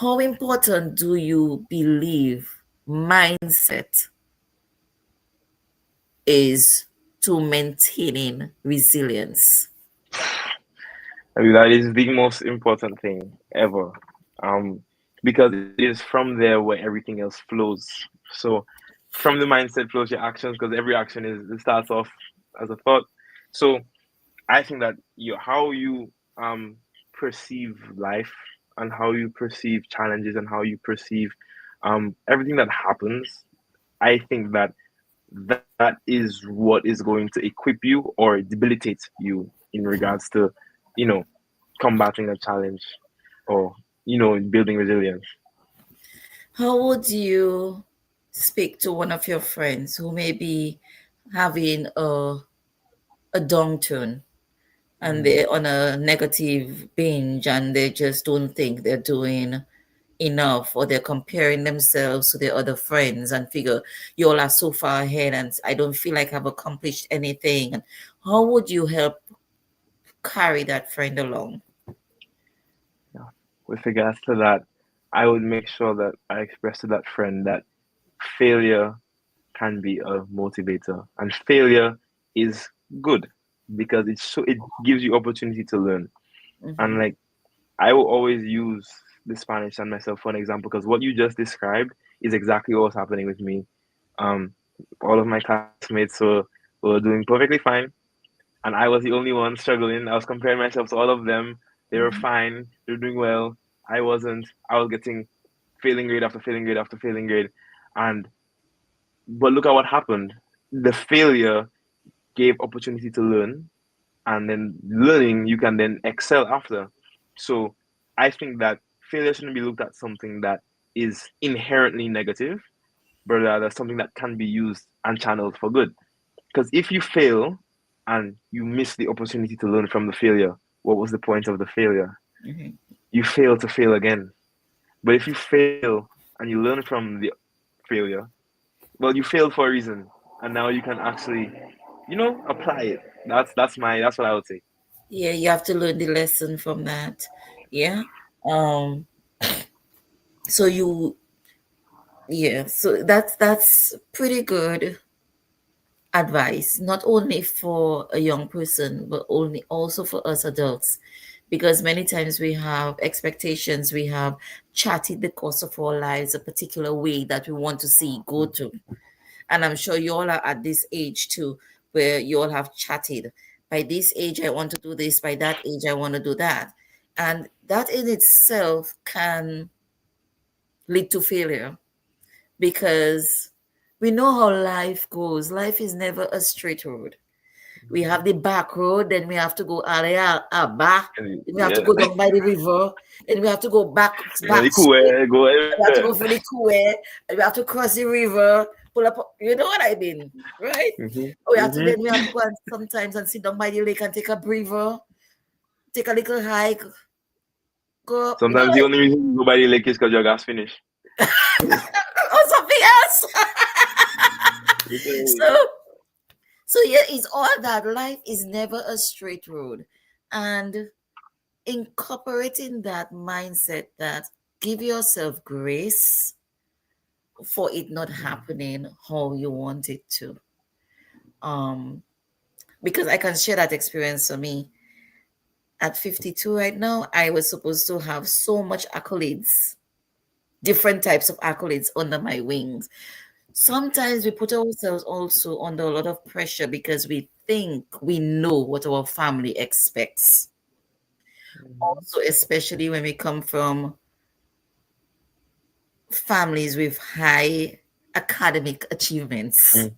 how important do you believe mindset is to maintaining resilience? I mean, that is the most important thing ever. Um, because it is from there where everything else flows. So from the mindset flows your actions, because every action is it starts off as a thought. So I think that how you perceive life, and how you perceive challenges, and how you perceive everything that happens, I think that that is what is going to equip you or debilitate you in regards to, you know, combating a challenge, or building resilience. How would you speak to one of your friends who may be having a downturn, and Mm. they're on a negative binge, and they just don't think they're doing enough, or they're comparing themselves to their other friends and figure you all are so far ahead and I don't feel like I've accomplished anything? How would you help carry that friend along? Yeah. With regards to that, I would make sure that I express to that friend that failure can be a motivator, and failure is good because it gives you opportunity to learn. And Hmm. like, I will always use the Spanish and myself for an example, because what you just described is exactly what was happening with me. Um, all of my classmates were doing perfectly fine, and I was the only one struggling. I was comparing myself to all of them. They were Hmm. fine. They were doing well. I wasn't. I was getting failing grade after failing grade after failing grade, and but look at what happened. The failure gave opportunity to learn, and then learning you can then excel after. So I think that failure shouldn't be looked at something that is inherently negative, but rather something that can be used and channeled for good. Because if you fail and you miss the opportunity to learn from the failure, what was the point of the failure? Hmm. You fail to fail again. But if you fail and you learn from the failure, well, you failed for a reason, and now you can actually, apply it. That's what I would say. Yeah, you have to learn the lesson from that. Yeah. um so you yeah, so that's pretty good advice, not only for a young person but only also for us adults, because many times we have expectations, we have charted the course of our lives a particular way that we want to see it go to. And I'm sure you all are at this age too, where you all have chatted, by this age I want to do this, by that age I want to do that, and that in itself can lead to failure, because we know how life goes. Life is never a straight road. We have the back road, then we have to go area back, then we have to Yeah, go down by the river, then we have to go back really cool. straight, Go we have to everywhere. go for the Kuwait, and we have to cross the river, pull up, you know what I mean, right? Hmm. Then Hmm. we have to go and sometimes and sit down by the lake and take a breather, take a little hike, go up, you know, Sometimes the only reason you go by the lake is because your gas finished. or something else. Literally. so so yeah, it's all that life is never a straight road, and incorporating that mindset that give yourself grace for it not Mm. happening how you want it to. Because I can share that experience for me. At 52 right now, I was supposed to have so much accolades, different types of accolades under my wings. Sometimes we put ourselves also under a lot of pressure because we think we know what our family expects. Mhm. Also, especially when we come from families with high academic achievements. Mm.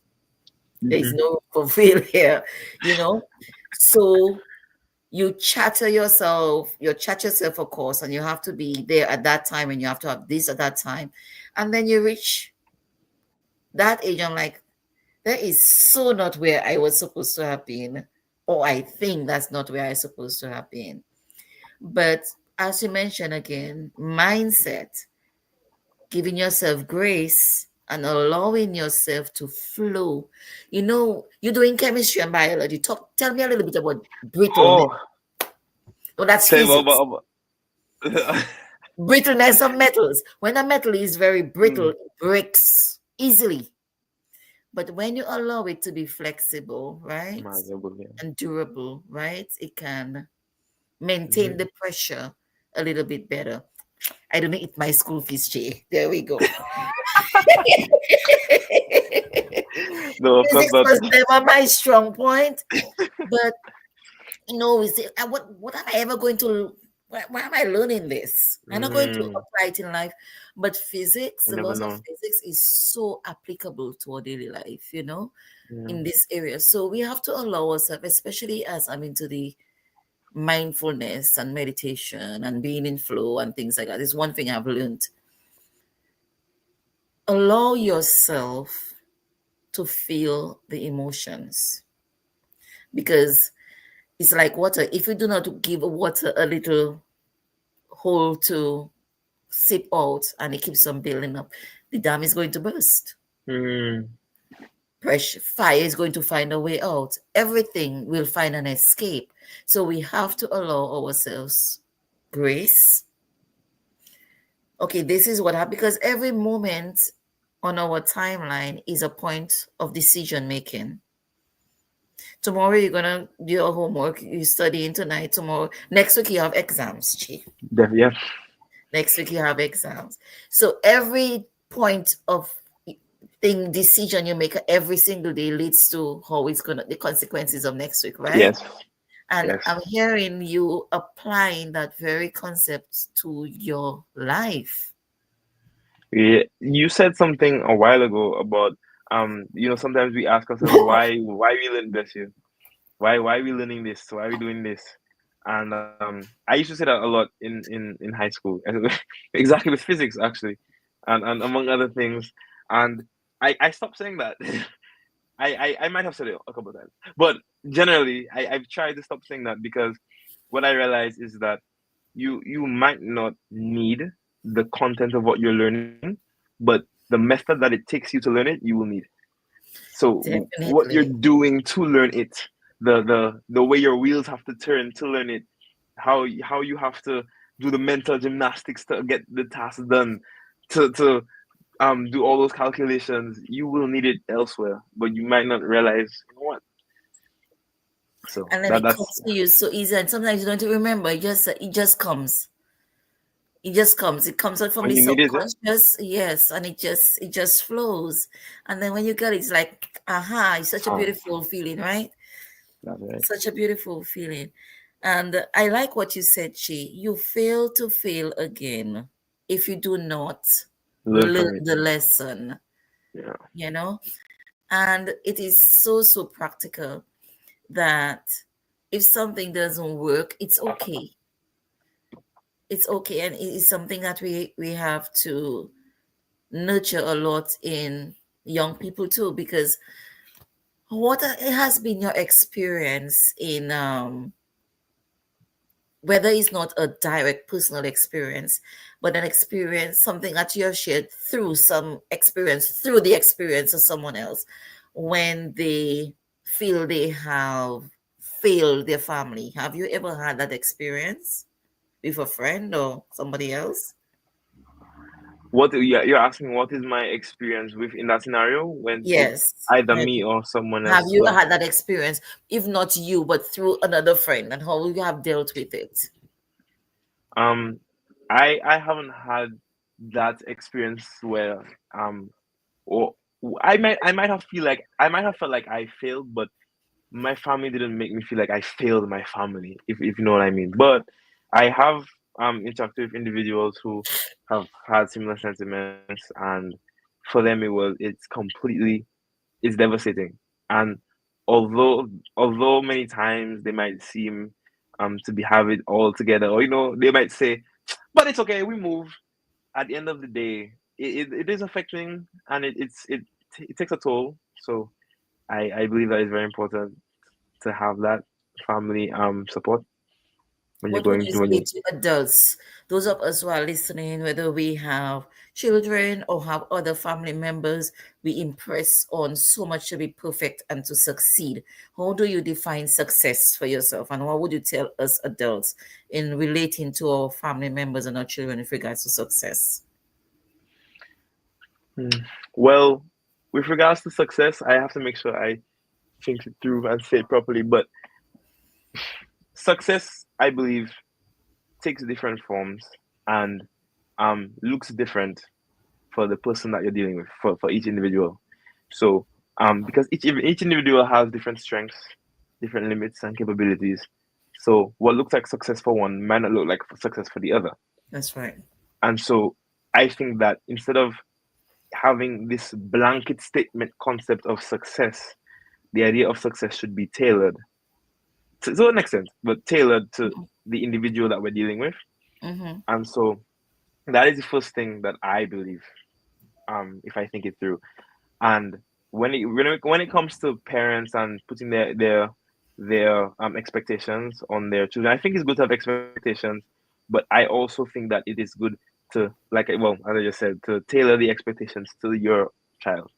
There is Mhm. no room for failure, you know. So you chat yourself a course, and you have to be there at that time, and you have to have this at that time. And then you reach that age, I'm like, that is so not where I was supposed to have been, or I think that's not where I supposed to have been. But as you mentioned again, mindset, giving yourself grace and allowing yourself to flow. You know, you're doing chemistry and biology. Tell me a little bit about brittleness. Oh, Oh, that's tell me physics. about. Brittleness of metals. When a metal is very brittle, Mm. it breaks easily. But when you allow it to be flexible, right, Malleable, yeah. and durable, right, it can maintain the Mhm. pressure a little bit better. I don't eat my school fees, Jay. There we go. No, of course Physics not. was never my strong point, but we say, what am I ever going to? Why am I learning this? I'm not going to Mm. apply it in life. But physics, You the never laws of know. physics, is so applicable to our daily life. Yeah. In this area. So we have to allow ourselves, especially as I'm into the mindfulness and meditation and being in flow and things like that. Is one thing I've learned. Allow yourself to feel the emotions, because it's like water. If you do not give water a little hole to sip out and it keeps on building up, the dam is going to burst. Mm. Pressure, fire is going to find a way out. Everything will find an escape. So we have to allow ourselves grace. Okay, this is what happened, because every moment on our timeline is a point of decision making. Tomorrow you're gonna do your homework, you're studying tonight, tomorrow, next week you have exams, Chi. Yeah. Next week you have exams. So every point of decision you make every single day leads to how it's gonna the consequences of next week, right? Yes. And Yes. I'm hearing you applying that very concept to your life. Yeah. You said something a while ago about sometimes we ask ourselves why we learn this here? Why are we learning this? Why are we doing this? And I used to say that a lot in high school. Exactly with physics actually. And among other things. And I stopped saying that. I might have said it a couple of times. But generally I've tried to stop saying that because what I realize is that you might not need the content of what you're learning, but the method that it takes you to learn it, you will need. So what you're Definitely. doing to learn it, the way your wheels have to turn to learn it, how you have to do the mental gymnastics to get the task done, to do all those calculations, you will need it elsewhere, but you might not realize what. So And then that it that's comes to you so easy, and sometimes you don't even remember. It just comes. It just comes. It comes out from when the you need it, yeah. subconscious, yes, and it just flows. And then when you get it, it's like, aha, it's such a Ah, beautiful feeling, right? that's right. Such a beautiful feeling. And I like what you said, Chi. You fail to fail again if you do not Learn learn from it. the lesson, Yeah. you know? And it is so, so practical that if something doesn't work, it's okay. It's okay. And it is something that we have to nurture a lot in young people too, because what it has been your experience in whether it's not a direct personal experience, but an experience, something that you have shared through some experience, through the experience of someone else, when they feel they have failed their family. Have you ever had that experience with a friend or somebody else? You're asking what is my experience with in that scenario when it's Yes. either me or someone Have else? you Well, had that experience, if not you, but through another friend, and how you have dealt with it? um, I haven't had that experience where or I might have felt like I failed, but my family didn't make me feel like I failed my family, if you know what I mean. But I have interacted with individuals who have had similar sentiments, and for them it's devastating. And although many times they might seem to be have it all together, or they might say, but it's okay, we move. At the end of the day, it is affecting, and it takes a toll. So I believe that is very important to have that family support when you're What would going you to when say you to adults, those of us who are listening, whether we have children or have other family members, we impress on so much to be perfect and to succeed? How do you define success for yourself? And what would you tell us adults in relating to our family members and our children with regards to success? Hmm. Well, with regards to success, I have to make sure I think it through and say it properly. But success, I believe, takes different forms and looks different for the person that you're dealing with, for each individual. So because each individual has different strengths, different limits and capabilities. So what looks like success for one might not look like success for the other. That's right. And so I think that instead of having this blanket statement concept of success, the idea of success should be tailored to an extent, but tailored to the individual that we're dealing with. Mm-hmm. And so that is the first thing that I believe, if I think it through. And when it comes to parents and putting their expectations on their children, I think it's good to have expectations, but I also think that it is good to, as I just said, to tailor the expectations to your child,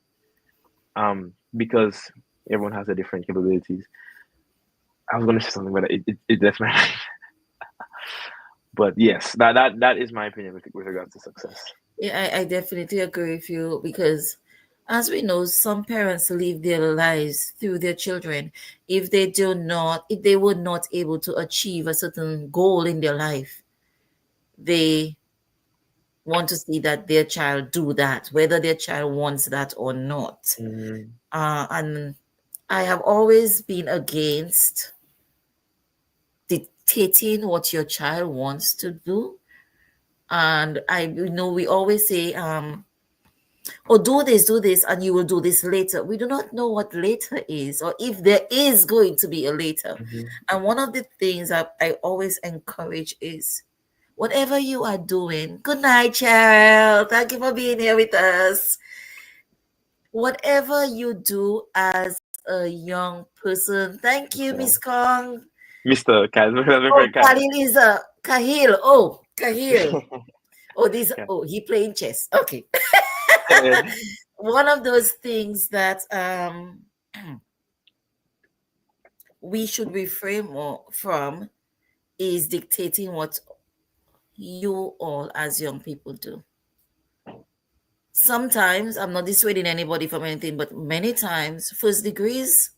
because everyone has their different capabilities. I was going to say something, but it left my mind. But yes, that is my opinion with regards to success. Yeah, I definitely agree with you because, as we know, some parents live their lives through their children. If they were not able to achieve a certain goal in their life, they want to see that their child do that, whether their child wants that or not. Mm-hmm. And I have always been against dictating what your child wants to do. And we always say, or do this, and you will do this later. We do not know what later is, or if there is going to be a later. Mm-hmm. And one of the things that I always encourage is whatever you are doing, good night, Cheryl. Thank you for being here with us. Whatever you do as a young person, thank you, So, Miss Kong. Mr. Kaz, that's Oh, very kind. Khalil is a Kahil. Oh, Kahil. Yeah. He playing chess. Okay. Yeah. One of those things that we should refrain more from is dictating what you all as young people do. Sometimes I'm not dissuading anybody from anything, but many times first degrees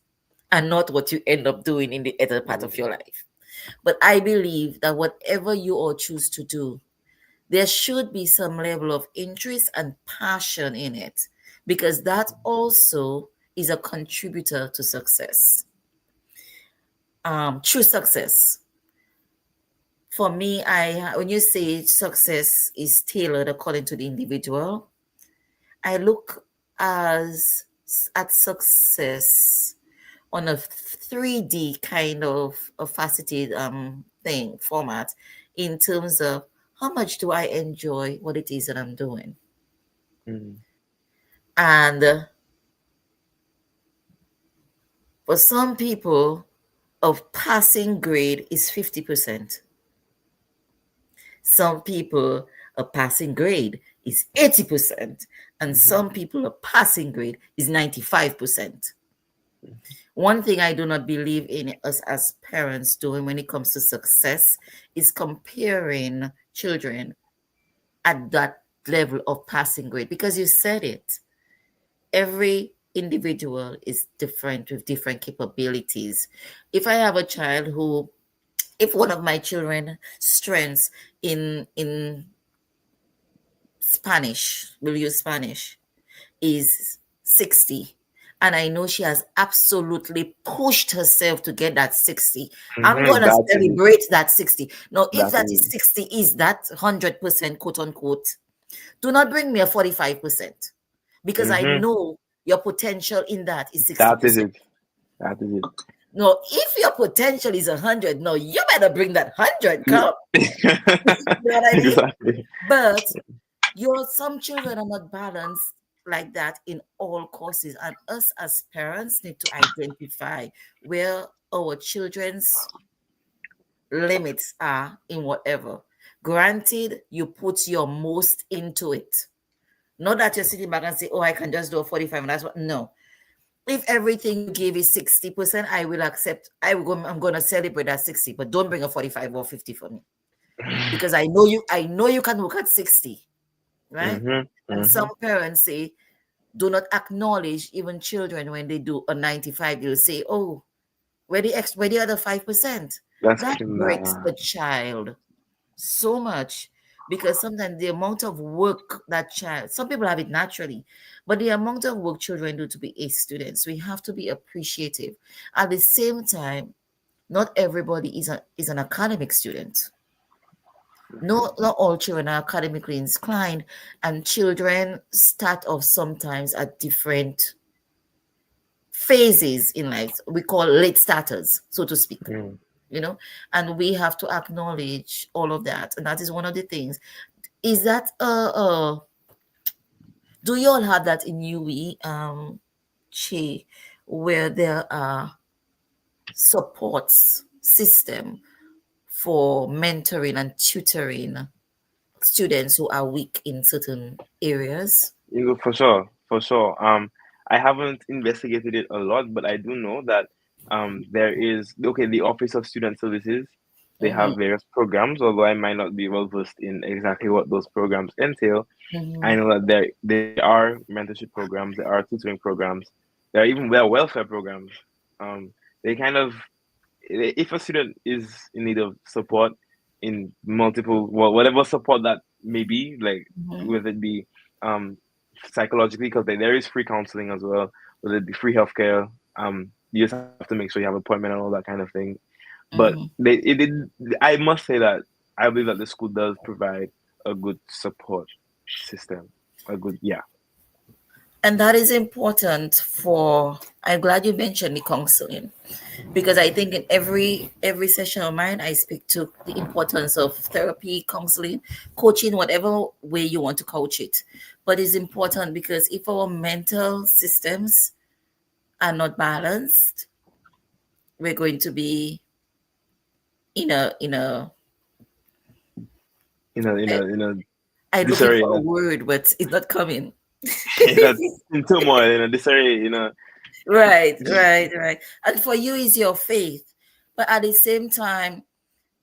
are not what you end up doing in the other part of your life. But I believe that whatever you all choose to do, there should be some level of interest and passion in it, because that also is a contributor to success. True success. For me, when you say success is tailored according to the individual, I look as at success on a 3D kind of a faceted thing format, in terms of how much do I enjoy what it is that I'm doing. Mm. And for some people, of passing grade is 50%. Some people, a passing grade is 80%. And Mhm. some people, a passing grade is 95%. One thing I do not believe in us as parents doing when it comes to success is comparing children at that level of passing grade, because you said it. Every individual is different with different capabilities. If I have a child who, if one of my children strengths in Spanish, we'll use Spanish, is 60, and I know she has absolutely pushed herself to get that 60, I'm Mm-hmm. gonna That's it. celebrate that 60. Now, if That's that is it. 60 is that 100% quote unquote, do not bring me a 45%, because I Mm-hmm. know your potential in that is That is 60%. it. That is it. No, if your potential is 100, no, you better bring that 100, Yeah. come. You know what I mean? Exactly. But some children are not balanced like that in all courses, and us as parents need to identify where our children's limits are in whatever. Granted, you put your most into it. Not that you're sitting back and say, "Oh, I can just do a 45 and that's what." No. If everything you give is 60%, I will accept. I'm gonna celebrate that 60, but don't bring a 45 or 50 for me. Because I know you can work at 60, right? Mm-hmm. And Mm-hmm. some parents say, do not acknowledge even children when they do a 95. You'll say, "Oh, where the other 5%?" That's That breaks nah. the child so much, because sometimes the amount of work that child, some people have it naturally, but the amount of work children do to be A students, we have to be appreciative. At the same time, not everybody is an academic student. No, not all children are academically inclined, and children start off sometimes at different phases in life. We call late starters, so to speak. Mm. And we have to acknowledge all of that, and that is one of the things. Is that do you all have that in UE, Chi, where there are supports system for mentoring and tutoring students who are weak in certain areas? For sure, for sure. I haven't investigated it a lot, but I do know that there is okay, the Office of Student Services. They have Mm-hmm, various programs, although I might not be well versed in exactly what those programs entail. I mm-hmm, know that there are mentorship programs, there are tutoring programs, there are welfare programs. They kind of if a student is in need of support in multiple, well, whatever support that may be, like mm-hmm, whether it be um psychologically, because there is free counseling as well, whether it be free healthcare, you just have to make sure you have appointment and all that kind of thing. But mm-hmm. I must say that I believe that the school does provide a good support system, a good, yeah. And that is important for, I'm glad you mentioned the counseling, because I think in every session of mine, I speak to the importance of therapy, counseling, coaching, whatever way you want to coach it. But it's important because if our mental systems are not balanced, we're going to be in a In a I'm looking disarray, for a word, but it's not coming. in a in turmoil, in a disarray, Right. And for you is your faith. But at the same time,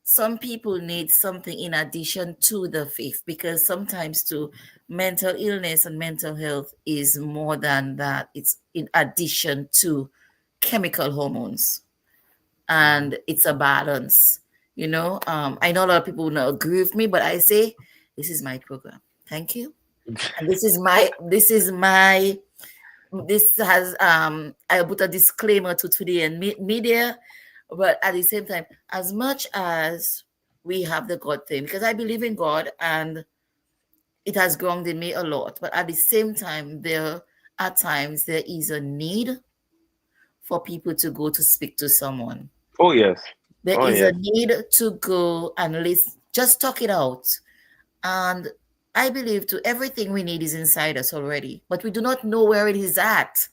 some people need something in addition to the faith, because sometimes too, mental illness and mental health is more than that. It's in addition to chemical hormones, and it's a balance. I know a lot of people will not agree with me, but I say this is my program. Thank you. And this has I put a disclaimer to today and media, but at the same time, as much as we have the God thing, because I believe in God and it has grounded me a lot, but at the same time, there at times there is a need for people to go to speak to someone. oh yes, There oh is a yes. need to go and listen, just talk it out. And I believe to everything we need is inside us already, but we do not know where it is at.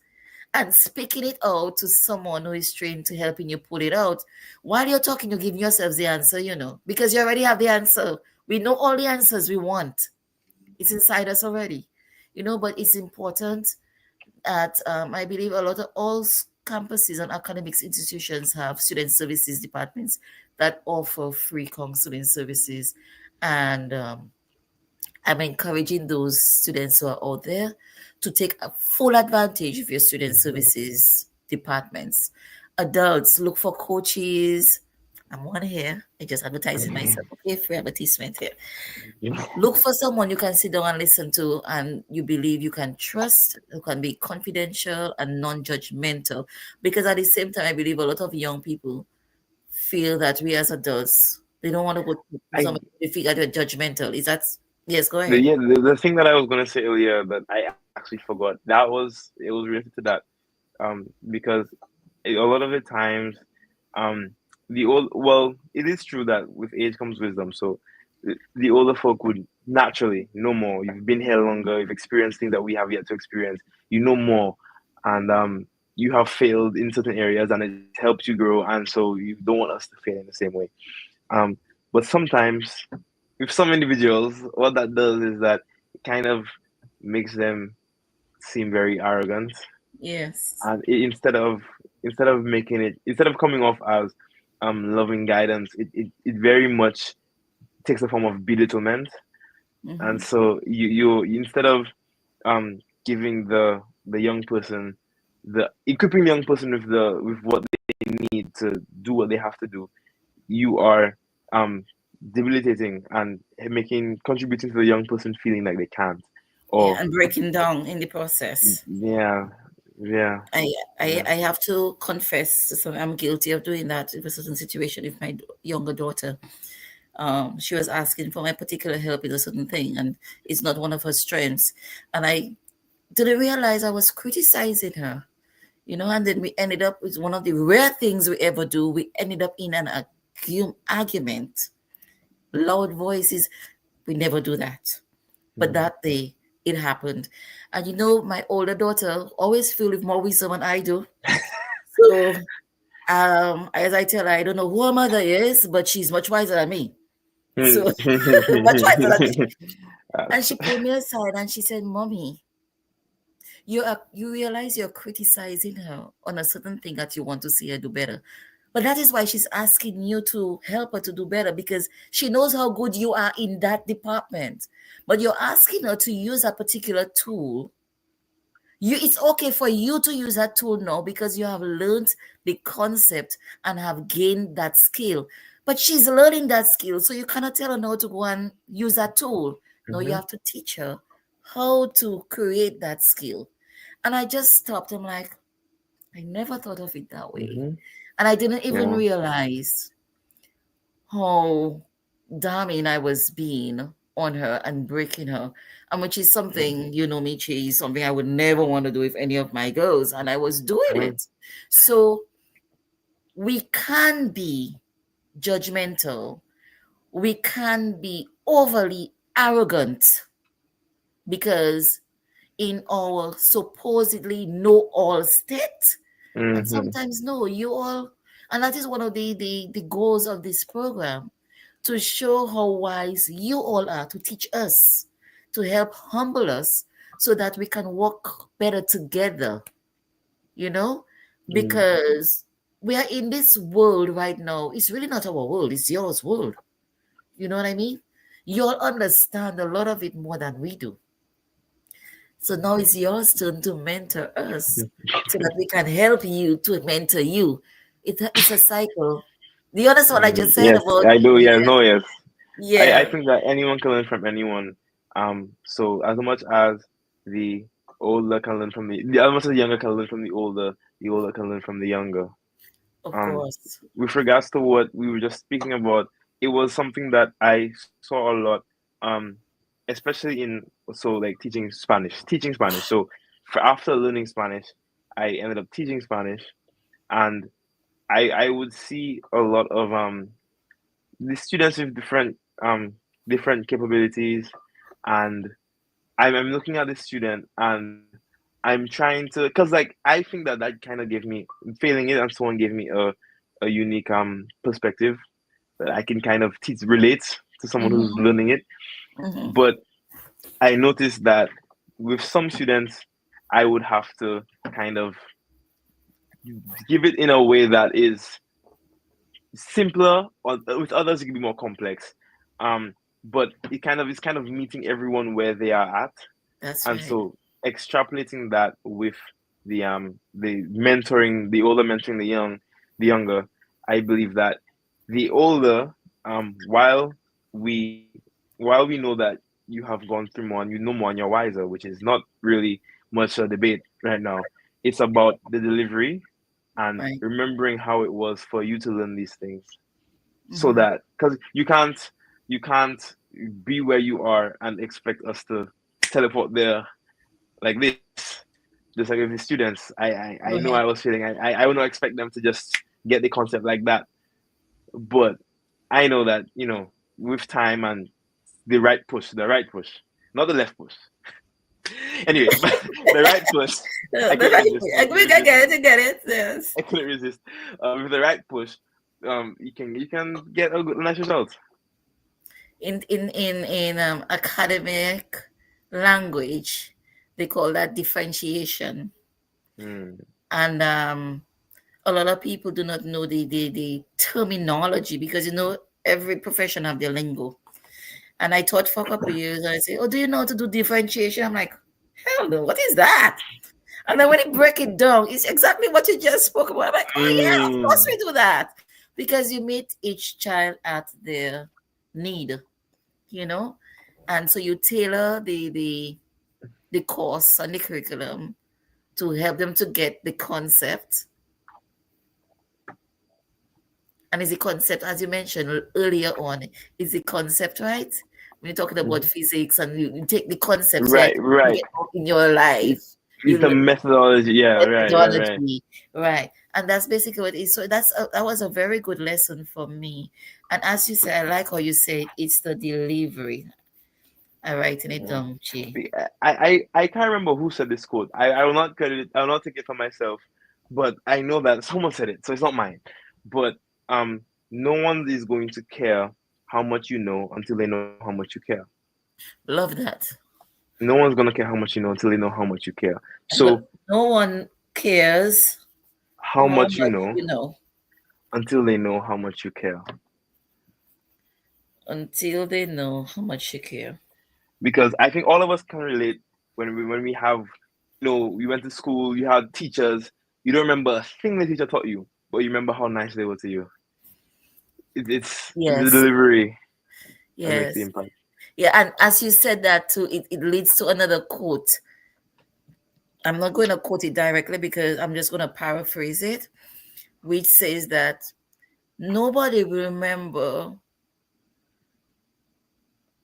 And speaking it out to someone who is trained to helping you pull it out, while you're talking, you're giving yourselves the answer, because you already have the answer. We know all the answers we want. It's inside us already, but it's important that I believe a lot of all campuses and academics institutions have student services departments that offer free counseling services and I'm encouraging those students who are out there to take a full advantage of your student services departments. Adults, look for coaches. I'm one here. I just advertising myself. Okay, free advertisement here. Look for someone you can sit down and listen to, and you believe you can trust, who can be confidential and non-judgmental. Because at the same time, I believe a lot of young people feel that we as adults, they don't want to go to I somebody they feel that you're judgmental. Is that yes? Go the ahead. yeah the thing that I was gonna say earlier that I actually forgot, that was it was related to that, because a lot of the times, um the old well it is true that with age comes wisdom. So the older folk would naturally know more. You've been here longer, you've experienced things that we have yet to experience, you know more, and you have failed in certain areas and it helps you grow, and so you don't want us to fail in the same way. um but sometimes with some individuals, what that does is that it kind of makes them seem very arrogant, Yes. and instead of making it, instead of coming off as loving guidance, it very much takes a form of belittlement. And Mm-hmm. so you instead of giving the young person, the equipping the young person with the with what they need to do what they have to do, you are um debilitating and making contributing to the young person feeling like they can't, Yeah, or and breaking down in the process. yeah, yeah. I, I Yeah. I have to confess, so I'm guilty of doing that in a certain situation with my younger daughter. She was asking for my particular help in a certain thing, and it's not one of her strengths. And I didn't realize I was criticizing her, and then we ended up with one of the rare things we ever do. We ended up in an argument, loud voices. We never do that. But Mm. that day, it happened. And my older daughter always feel with more wisdom than I do. So, as I tell her, I don't know who her mother is, but she's much wiser than me. So, Mm. much wiser than me. And That's- she pulled me aside and she said, "Mommy, you realize you're criticizing her on a certain thing that you want to see her do better. But that is why she's asking you to help her to do better, because she knows how good you are in that department. But you're asking her to use a particular tool. It's okay for you to use that tool now because you have learned the concept and have gained that skill. But she's learning that skill, so you cannot tell her now to go and use that tool. No, you Mhm. have to teach her how to create that skill." And I just stopped. I'm like, I never thought of it that way. Mhm. And I didn't even Yeah. realize how damning I was being on her and breaking her. And which is something, me, Chi, something I would never want to do with any of my girls. And I was doing Mhm. it. So we can be judgmental. We can be overly arrogant because in our supposedly know all state. And Mhm. sometimes no, you all, and that is one of the goals of this program, to show how wise you all are, to teach us, to help humble us so that we can work better together, you know, Mm. because we are in this world right now. It's really not our world, it's yours world. You know what I mean? You all understand a lot of it more than we do. So now it's your turn to mentor us so that we can help you to mentor you. It's a cycle. Do you understand what I just said Yes, about? I do. Yeah, Yes. no, yes. I Yeah, think that anyone can learn from anyone. So as much as the older can learn from as much as the younger can learn from the older can learn from the younger. of Um, course. with regards to what we were just speaking about, it was something that I saw a lot, um, especially in so like teaching Spanish. So for after learning Spanish, I ended up teaching Spanish, and I would see a lot of the students with different capabilities, and I'm looking at the student and I'm trying to, because like I think that that kind of gave me failing it and someone gave me a unique perspective that I can kind of teach relate to someone who's Mm-hmm, learning it. mm-hmm, But I noticed that with some students I would have to kind of give it in a way that is simpler, or with others it can be more complex. um but it's kind of meeting everyone where they are at. That's And right. so extrapolating that with the older mentoring the younger, I believe that the older, while we while we know that you have gone through more and you know more and you're wiser, which is not really much a debate right now. It's about the delivery and Right. remembering how it was for you to learn these things, so Mm-hmm. that because you can't be where you are and expect us to teleport there like this. Just like with the students, I know Right. I was feeling I would not expect them to just get the concept like that. But I know that, with time and the right push, not the left push. Anyway, but the right push, I But couldn't resist. I couldn't I resist. get it. I get it. Yes. I couldn't resist. With the right push, you can get a good, nice result. In academic language, they call that differentiation, Mm. and a lot of people do not know the terminology, because every profession have their lingo. And I taught for a couple of years, and I say, "Oh, do you know how to do differentiation?" I'm like, "Hell no, what is that?" And then when you break it down, it's exactly what you just spoke about. I'm like, "Oh yeah, of course Mm. we do that," because you meet each child at their need, you know, and so you tailor the course and the curriculum to help them to get the concept. And is the concept, as you mentioned earlier on, is the concept right? When you're talking about Mhm. physics and you take the concepts, you Right, bring right. it out in your life. It's, You it's the learn methodology. Yeah, right, right, right. methodology, right? And that's basically what it is. So that was a very good lesson for me. And as you say, I like how you say it's the delivery. I'm writing it Yeah. down, Chi. I can't remember who said this quote. I will not credit it. I will not take it for myself, but I know that someone said it, so it's not mine. But no one is going to care how much you know until they know how much you care. Love that. No one's gonna care how much you know until they know how much you care. But So no one cares how how much you much know you know until they know how much you care. until they know how much you care. Because I think all of us can relate when we have, we went to school, you had teachers, you don't remember a thing the teacher taught you, but you remember how nice they were to you. It's the Yes, delivery that makes the yes. impact. Yeah, and as you said that too, it leads to another quote. I'm not going to quote it directly because I'm just going to paraphrase it, which says that nobody will remember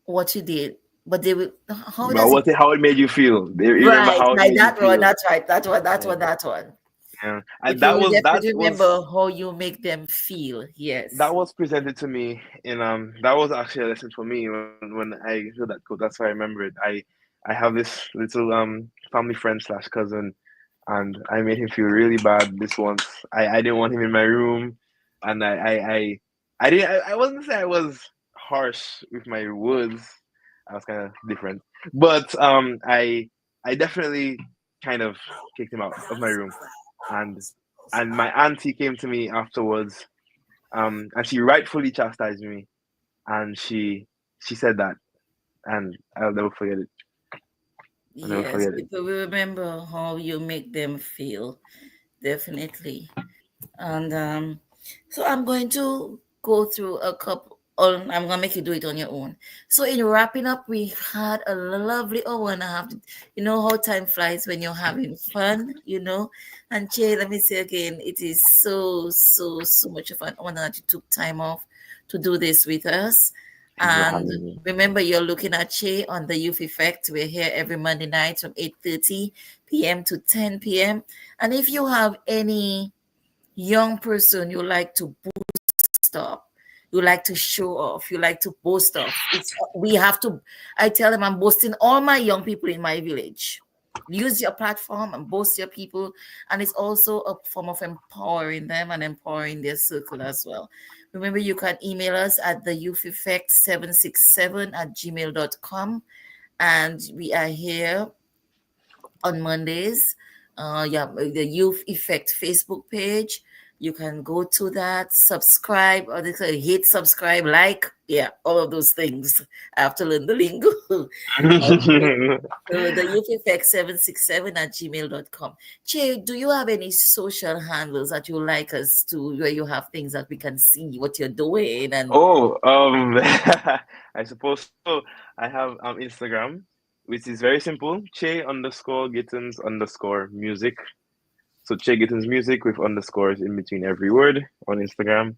what you did, but they will. How But does it? how it made you feel. They remember Right, how it right. made you That one. feel. That's right. That one. That Yeah, one. That one. yeah. But And you that will was that definitely was remember how you make them feel. that Yes. was presented to me in that was actually a lesson for me when I heard that quote. That's why I remember it. I have this little family friend slash cousin, and I made him feel really bad this once. I didn't want him in my room, and I didn't I wasn't say I was harsh with my words. I was kind of different, but I definitely kind of kicked him out of my room, and my auntie came to me afterwards, and she rightfully chastised me, and she said that, and I'll never forget it. I'll never Yes. forget it. People will remember how you make them feel. Definitely. And so I'm going to go through a couple. I'm gonna make you do it on your own. So in wrapping up, we've had a lovely hour and a half. You know how time flies when you're having fun. And Che, let me say again, it is so much fun. I wonder that you took time off to do this with us. Thank you for And having me. remember, you're looking at Che on the Youth Effect. We're here every Monday night from 8:30 p.m. to 10 p.m. And if you have any young person you like to boost up, you like to show off, you like to boast off, we have to. I tell them I'm boasting all my young people in my village. Use your platform and boast your people, and it's also a form of empowering them and empowering their circle as well. Remember, you can email us at the youth effect 767 at gmail.com, and we are here on Mondays. Yeah, the Youth Effect Facebook page. You can go to that, subscribe, or they say hit subscribe, like, yeah, all of those things. I have to learn the lingo. Okay. So the Youth Effect 767 at gmail.com. Che, do you have any social handles that you like us to, where you have things that we can see what you're doing? And Oh, I suppose so. I have Instagram, which is very simple. Che underscore Gittins underscore music. So Che Gittins music with underscores in between every word on Instagram.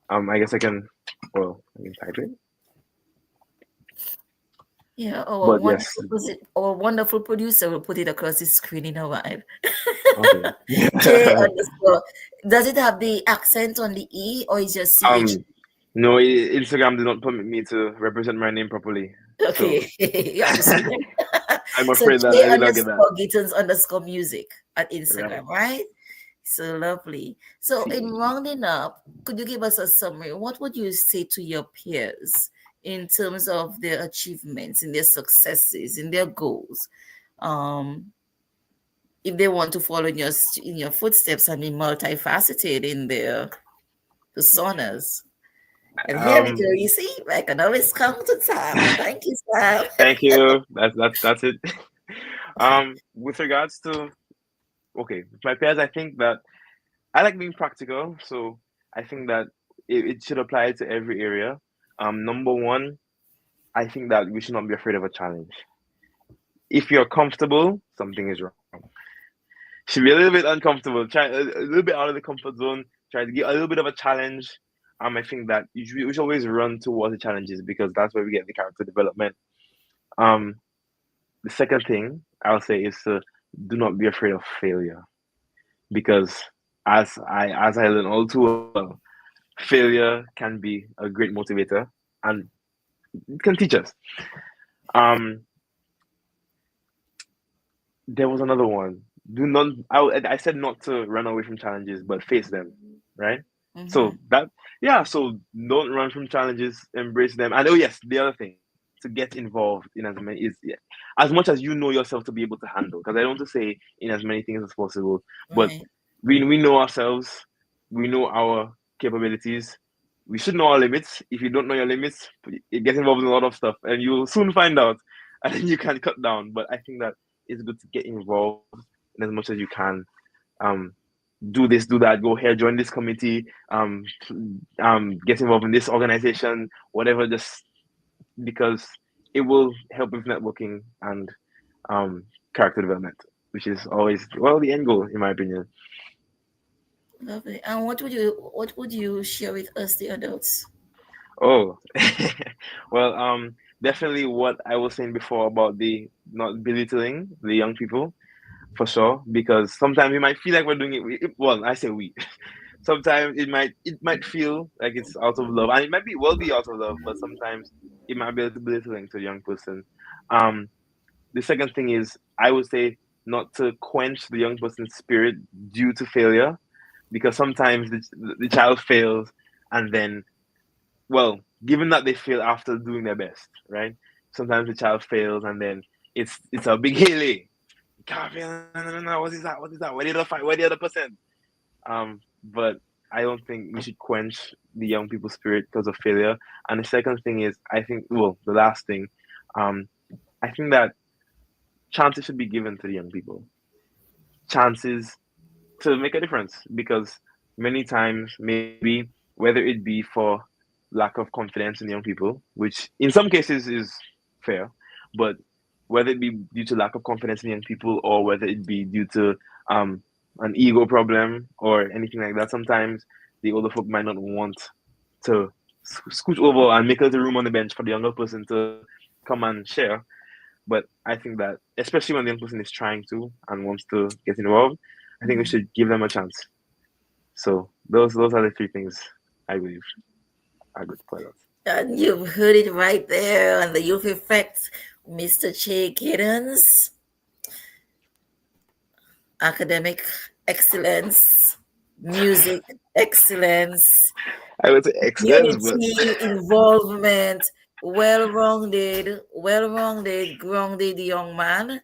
I guess I can type it. yeah, But yes, our wonderful producer will put it across the screen in a while. okay. Che underscore. Does it have the accent on the E or is just CH? Um, no, Instagram did not permit me to represent my name properly. So Okay, you have to sweep them. I'm So afraid that Che I did not get that. underscore Gittins underscore music at Right. Instagram, right? So lovely. So in See. rounding up, could you give us a summary? What would you say to your peers in terms of their achievements, in their successes, in their goals? Um, if they want to follow in your footsteps and be multifaceted in their personas. And here we go. Um, You see, I can always come to Sam. Thank you, Sam. Thank you. That's it. With regards to with my peers, I think that I like being practical, so I think that it should apply to every area. Number one, I think that we should not be afraid of a challenge. If you're comfortable, something is wrong. Should be a little bit uncomfortable, try a little bit out of the comfort zone, try to get a little bit of a challenge. I think that we should always run towards the challenges because that's where we get the character development. Um, the second thing I'll say is to do not be afraid of failure because as I learned all too well, failure can be a great motivator and it can teach us. Um, there was another one. Do not. I said not to run away from challenges, but face them. Right. So Mhm. that yeah. So don't run from challenges. Embrace them. And oh yes, the other thing to get involved in as many is yeah, as much as you know yourself to be able to handle. Because I don't want to say in as many things as possible, but Right. we know ourselves. We know our capabilities. We should know our limits. If you don't know your limits, it gets involved in a lot of stuff, and you'll soon find out, and then you can cut down. But I think that it's good to get involved in as much as you can. Um, do this, do that. Go here, join this committee. Get involved in this organization, whatever. Just because it will help with networking and character development, which is always the end goal, in my opinion. Lovely. And what would you share with us, the adults? Oh, definitely what I was saying before about the not belittling the young people for sure, because sometimes we might feel like we're doing Well, I say we. Sometimes it might feel like it's out of love, and it might be out of love, but sometimes it might be a little belittling to a young person. Um, the second thing is I would say not to quench the young person's spirit due to failure, because sometimes the child fails and then given that they fail after doing their best, right? Sometimes the child fails and then it's a big hilly. You can't fail. No. What is that? What is that? Where did the fight? Where the other percent? But I don't think we should quench the young people's spirit because of failure. And the second thing is, I think, the last thing, um, I think that chances should be given to the young people. Chances to make a difference because many times, maybe whether it be for lack of confidence in young people, which in some cases is fair, but whether it be due to lack of confidence in young people or whether it be due to an ego problem or anything like that, sometimes the older folk might not want to scoot over and make a little room on the bench for the younger person to come and share. But I think that, especially when the young person is trying to and wants to get involved, I think we should give them a chance. So those are the three things I believe are good for us. And you've heard it right there on the Youth Effect, Mr. Che Giddens. Academic excellence, music excellence, I would say excellence, but unity, involvement, well-rounded, grounded young man,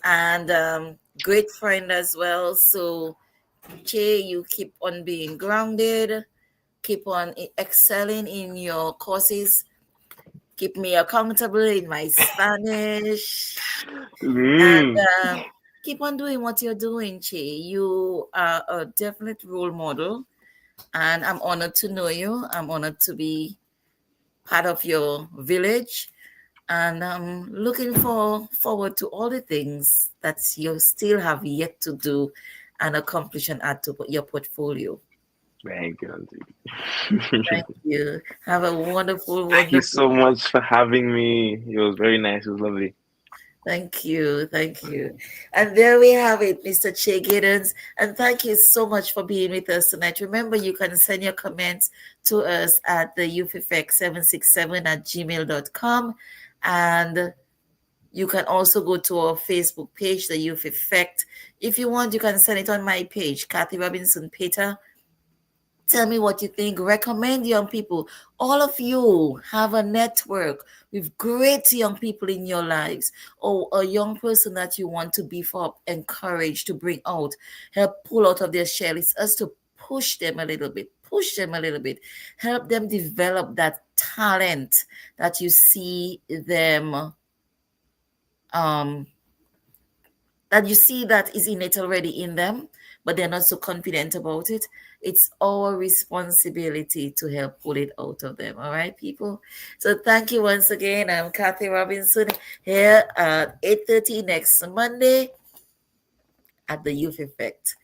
and great friend as well. So Che, you keep on being grounded, keep on excelling in your courses, keep me accountable in my Spanish, and Mm. keep on doing what you're doing, Che. You are a definite role model, and I'm honored to know you. I'm honored to be part of your village, and I'm looking forward to all the things that you still have yet to do and accomplish and add to your portfolio. Thank you, Auntie. Thank you. Have a wonderful, Thank you wonderful. so much for having me. It was very nice. It was lovely. Thank you. Thank you. And there we have it, Mr. Che Giddens. And thank you so much for being with us tonight. Remember, you can send your comments to us at the youtheffect767 at gmail.com. And you can also go to our Facebook page, The Youth Effect. If you want, you can send it on my page, Kathy Robinson Peter. Tell me what you think. Recommend young people. All of you have a network with great young people in your lives, or a young person that you want to beef up, encourage, to bring out, help pull out of their shell. It's us to push them a little bit, help them develop that talent that you see them that is innate already in them, but they're not so confident about it. It's our responsibility to help pull it out of them. All right, people. So thank you once again. I'm Kathy Robinson here at 8:30 next Monday at the Youth Effect,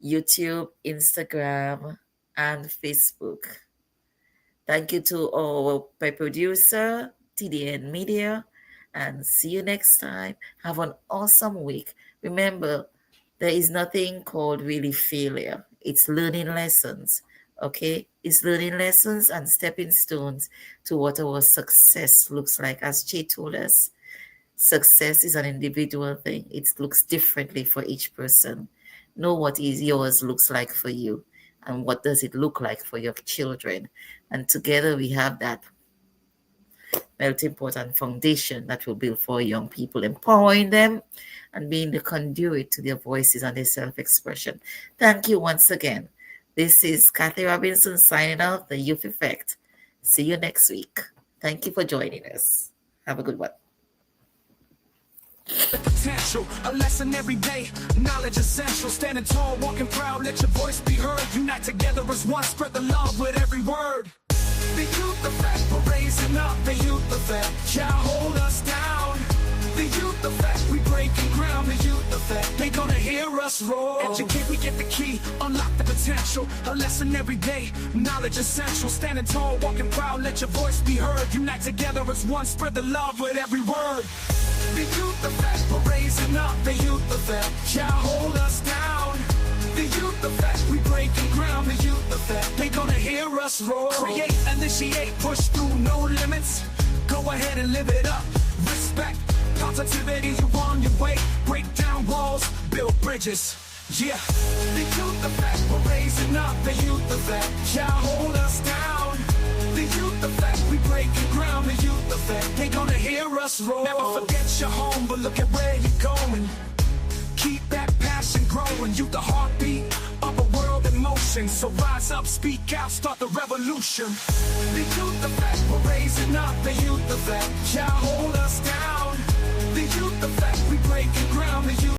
YouTube, Instagram, and Facebook. Thank you to my producer, TDN Media, and see you next time. Have an awesome week. Remember, there is nothing called really failure. It's learning lessons, okay? It's learning lessons and stepping stones to what our success looks like. As Che told us, success is an individual thing. It looks differently for each person. Know what is yours looks like for you, and what does it look like for your children. And together we have that melting pot and foundation that will build for young people, empowering them and being the conduit to their voices and their self-expression. Thank you once again. This is Kathy Robinson signing out, The Youth Effect. See you next week. Thank you for joining us. Have a good one. Potential, a lesson every day, knowledge essential, standing tall, walking proud, let your voice be heard, unite together as one, spread the love with every word. The youth effect, we're raising up, the youth effect, shall hold us down. The youth effect, we breaking ground, the youth effect, they gonna hear us roar. Educate, we get the key, unlock the potential, a lesson every day, knowledge essential, standing tall, walking proud, let your voice be heard, unite together as one, spread the love with every word. The youth effect, we're raising up, the youth effect, shall hold us down. The youth effect, we breaking ground, the youth effect, they gonna hear us roar. Create, initiate, push through, no limits, go ahead and live it up. Respect, positivity, you on your way, break down walls, build bridges, yeah. The youth effect, we're raising up, the youth effect, shall hold us down. The youth effect, we breaking ground, the youth effect, they gonna hear us roar. Never forget your home, but look at where you're going. Keep that passion growing, youth the heartbeat of a world in motion. So rise up, speak out, start the revolution. The youth effect, we're raising up, the youth effect, shall hold us down. The youth effect, we breaking ground, the youth